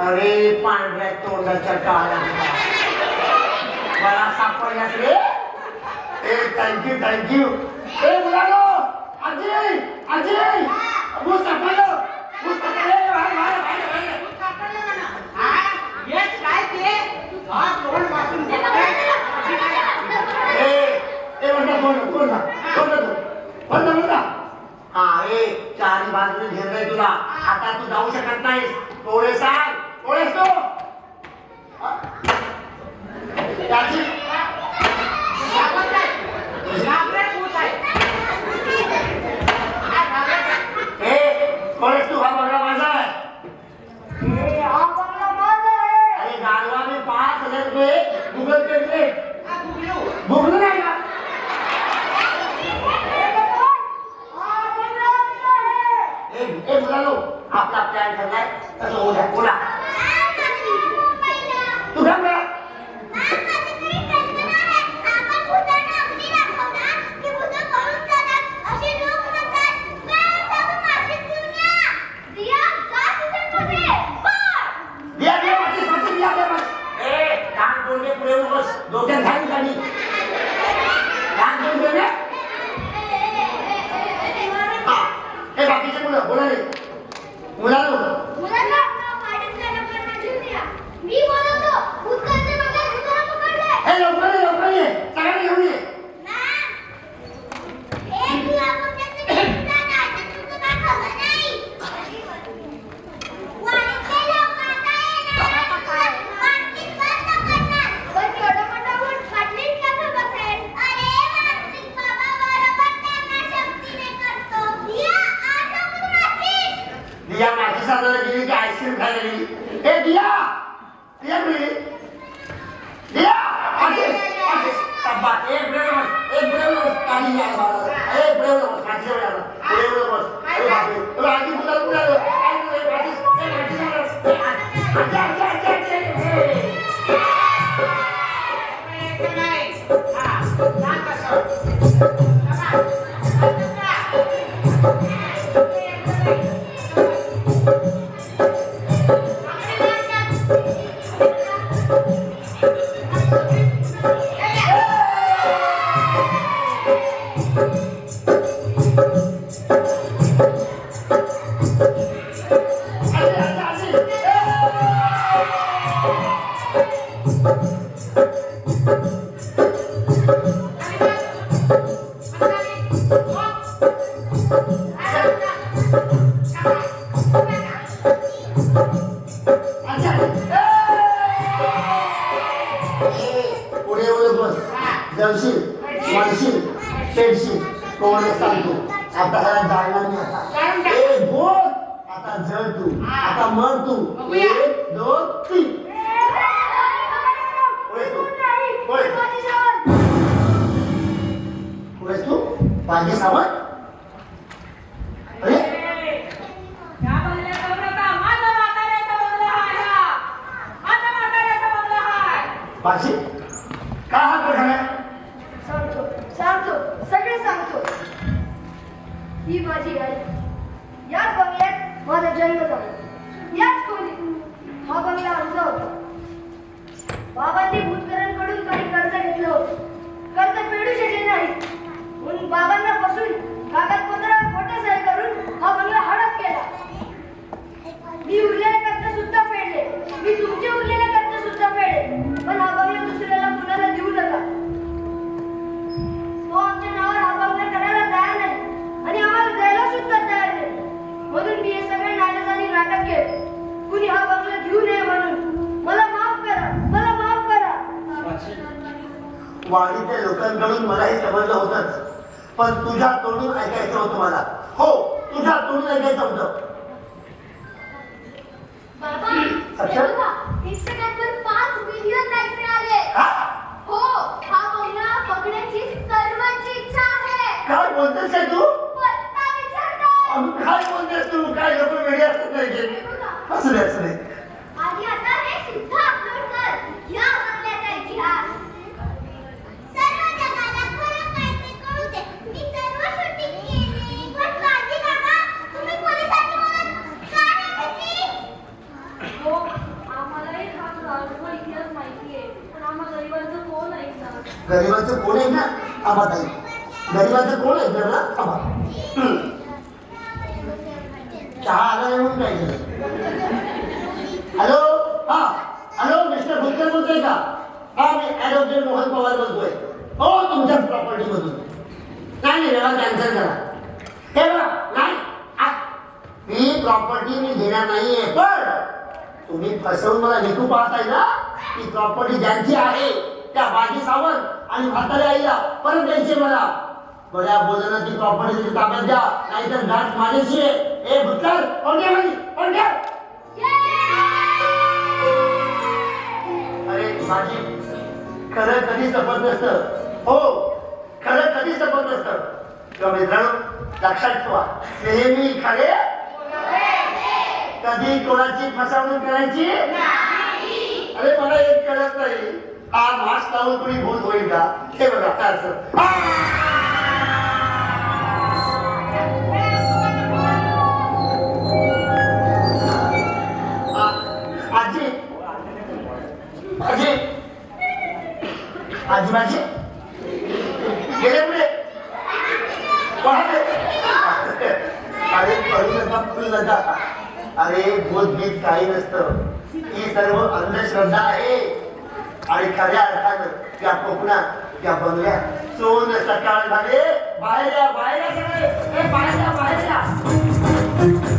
अरे पांढऱ्या तोंडाच्या काळा मला सापडल्यास रे थँक्यू ए मुलांनो अजय भूत सापडलं चारी बाजूने घेरलंय तुला आता तू जाऊ शकत नाहीस थोडे सांग थोडेस तो त्याची थोडेस तू हा बंगला माझा आहे अरे गाडवा मी 5,000 रुपये गुगल पे दिले भुगलं नाही का मुलांनो आपला प्लॅन ठरलाय तसं होऊ द्या बोला तू सांग मला डोक्यात घालून काढी लहान दोन गेले हे बाकीचे मुलं बोला रे मुलांनो मी बोलतो भूतकाळचे बघा भूताला पकडले हे लवकर ये सगळ्यांना घेऊन ये एक लाखाचे भूत आहे तुमचं काय खबर नाही वाडीचे लोक आता येणार वाटली बंद करणार पण छोटा मोठा भूत वाटलीच का बघत आहे अरे वाटली बाबा बरोबर त्यांना शक्तीने करतो दिया आठवून वाटलीस दिया माझी साधना गेली की आईस्क्रीम खायला गेली ए दिया प्रिय दिया आदेश सब्बात एक ब्रेव काढी या एक ब्रेव माझी बस अरे बापरे पुढे ओळख बस जळशील म्हणशील पेडशील कोण सांगतो आता ह्याला जाळणार नाही आता ए बोल आता जळ तू आता मर तू 1 2 3 पुढे तू माझी सावध अरे त्या बंगल्याचा बंगला माझा म्हाताऱ्याचा बंगला आहे हा. माझा म्हाताऱ्याचा बंगला आहे. पाशी का हा प्रकार सांगतो सांगतो सगळे सांगतो. ही माझी आई. याच बंगल्यात माझा जन्म झाला. याच खोलीत हा बंगला आमचा होता. बाबांनी भूतकरांकडून काही कर्ज घेतलं होतं. कर्ज फेडू शकले नाही म्हणून बाबांना फसून कागदपत्रावर खोटे सही करून हा बंगला हडप केला. मी उरलेले कर्ज सुद्धा फेडले. मी तुमचे उरलेले कर्ज सुद्धा फेडले. पण हा बंगला दुसऱ्याला कुणाला देऊ नका. तो आमच्या नावावर हा बंगला करायला तयार नाही आणि आम्हाला द्यायला सुद्धा तयार नाही. म्हणून मी हे सगळे नाटकांनी नाटक केले. कुणी हा बंगला घेऊ नये म्हणून. मला माफ करा, मला माफ करा. वाडीच्या लोकांकडून मला हे समजलं होतंच पण तुझ्या तोंडून ऐकायचं होतं मला. हो तुझ्या तोंडून ऐकायचं होतं. बाबा, अच्छा? हे बघा, Instagramवर 5 मिलियन लाईक मिळाले. हा? हो, हा बंगला बघण्याची सर्वांची इच्छा आहे. काय बोलतेस काय तू पत्ता विचारताय. काय बोलतेस तू काय लोक वेगळे असतात नाही हे की? बघा, असू दे असू दे आधी आता हे सुद्धा अपलोड कर. या बंगल्याचा इतिहास सर्व जगाला खरं काय ते कळू दे. मी सर्व शूटिंग केली. पण माझी काका तुम्ही पोलिसांची मदत का नाही घेतली? हो, आम्हालाही हा गावचा इतिहास माहिती आहे. पण आम्हा गरिबांचं कोण ऐकणार? गरिबांचं कोण आहे ना थांबा ताई गरिबांचं कोण आहे ना थांबा चहा आला येऊन काय झालं हॅलो हा हॅलो मिस्टर भुतकर बोलतोय का हा मी ॲडव्होकेट मोहन पवार बोलतोय हो तुमच्या प्रॉपर्टी मधून नाही व्यवहार कॅन्सल करा हे बघा नाही ही प्रॉपर्टी मी घेणार नाहीये पण तुम्ही फसवून मला विकू पाहताय ना ती प्रॉपर्टी ज्यांची आहे त्या बाजी सावंत आणि म्हाताऱ्या आईला परत द्यायचे मला बड्या बोलणं ती प्रॉपर्टी ताब्यात द्या नाहीतर गाठ माझ्याशी आहे ए भुतकर कोण घ्या अरे माझी खरं कधीच लपत नसतं हो खरं कधीच लपत नसतं किंवा मित्रांनो लक्षात ठेवा नेहमी खरे कधी कोणाची फसवणूक करायची अरे मला एक कळत नाही हा मास्क लावून कोणी भूत होईल का हे बघा काय असं आजी आजी आजी माझी गेले पुढे अरे करू नका फुल नका अरे बोधगीत काही नसतं ही सर्व अंधश्रद्धा आहे आणि खऱ्या अर्थानं त्या कोकणात त्या बंगल्यात सोन सकाळ झाले बाहेर या सगळे बाहेर या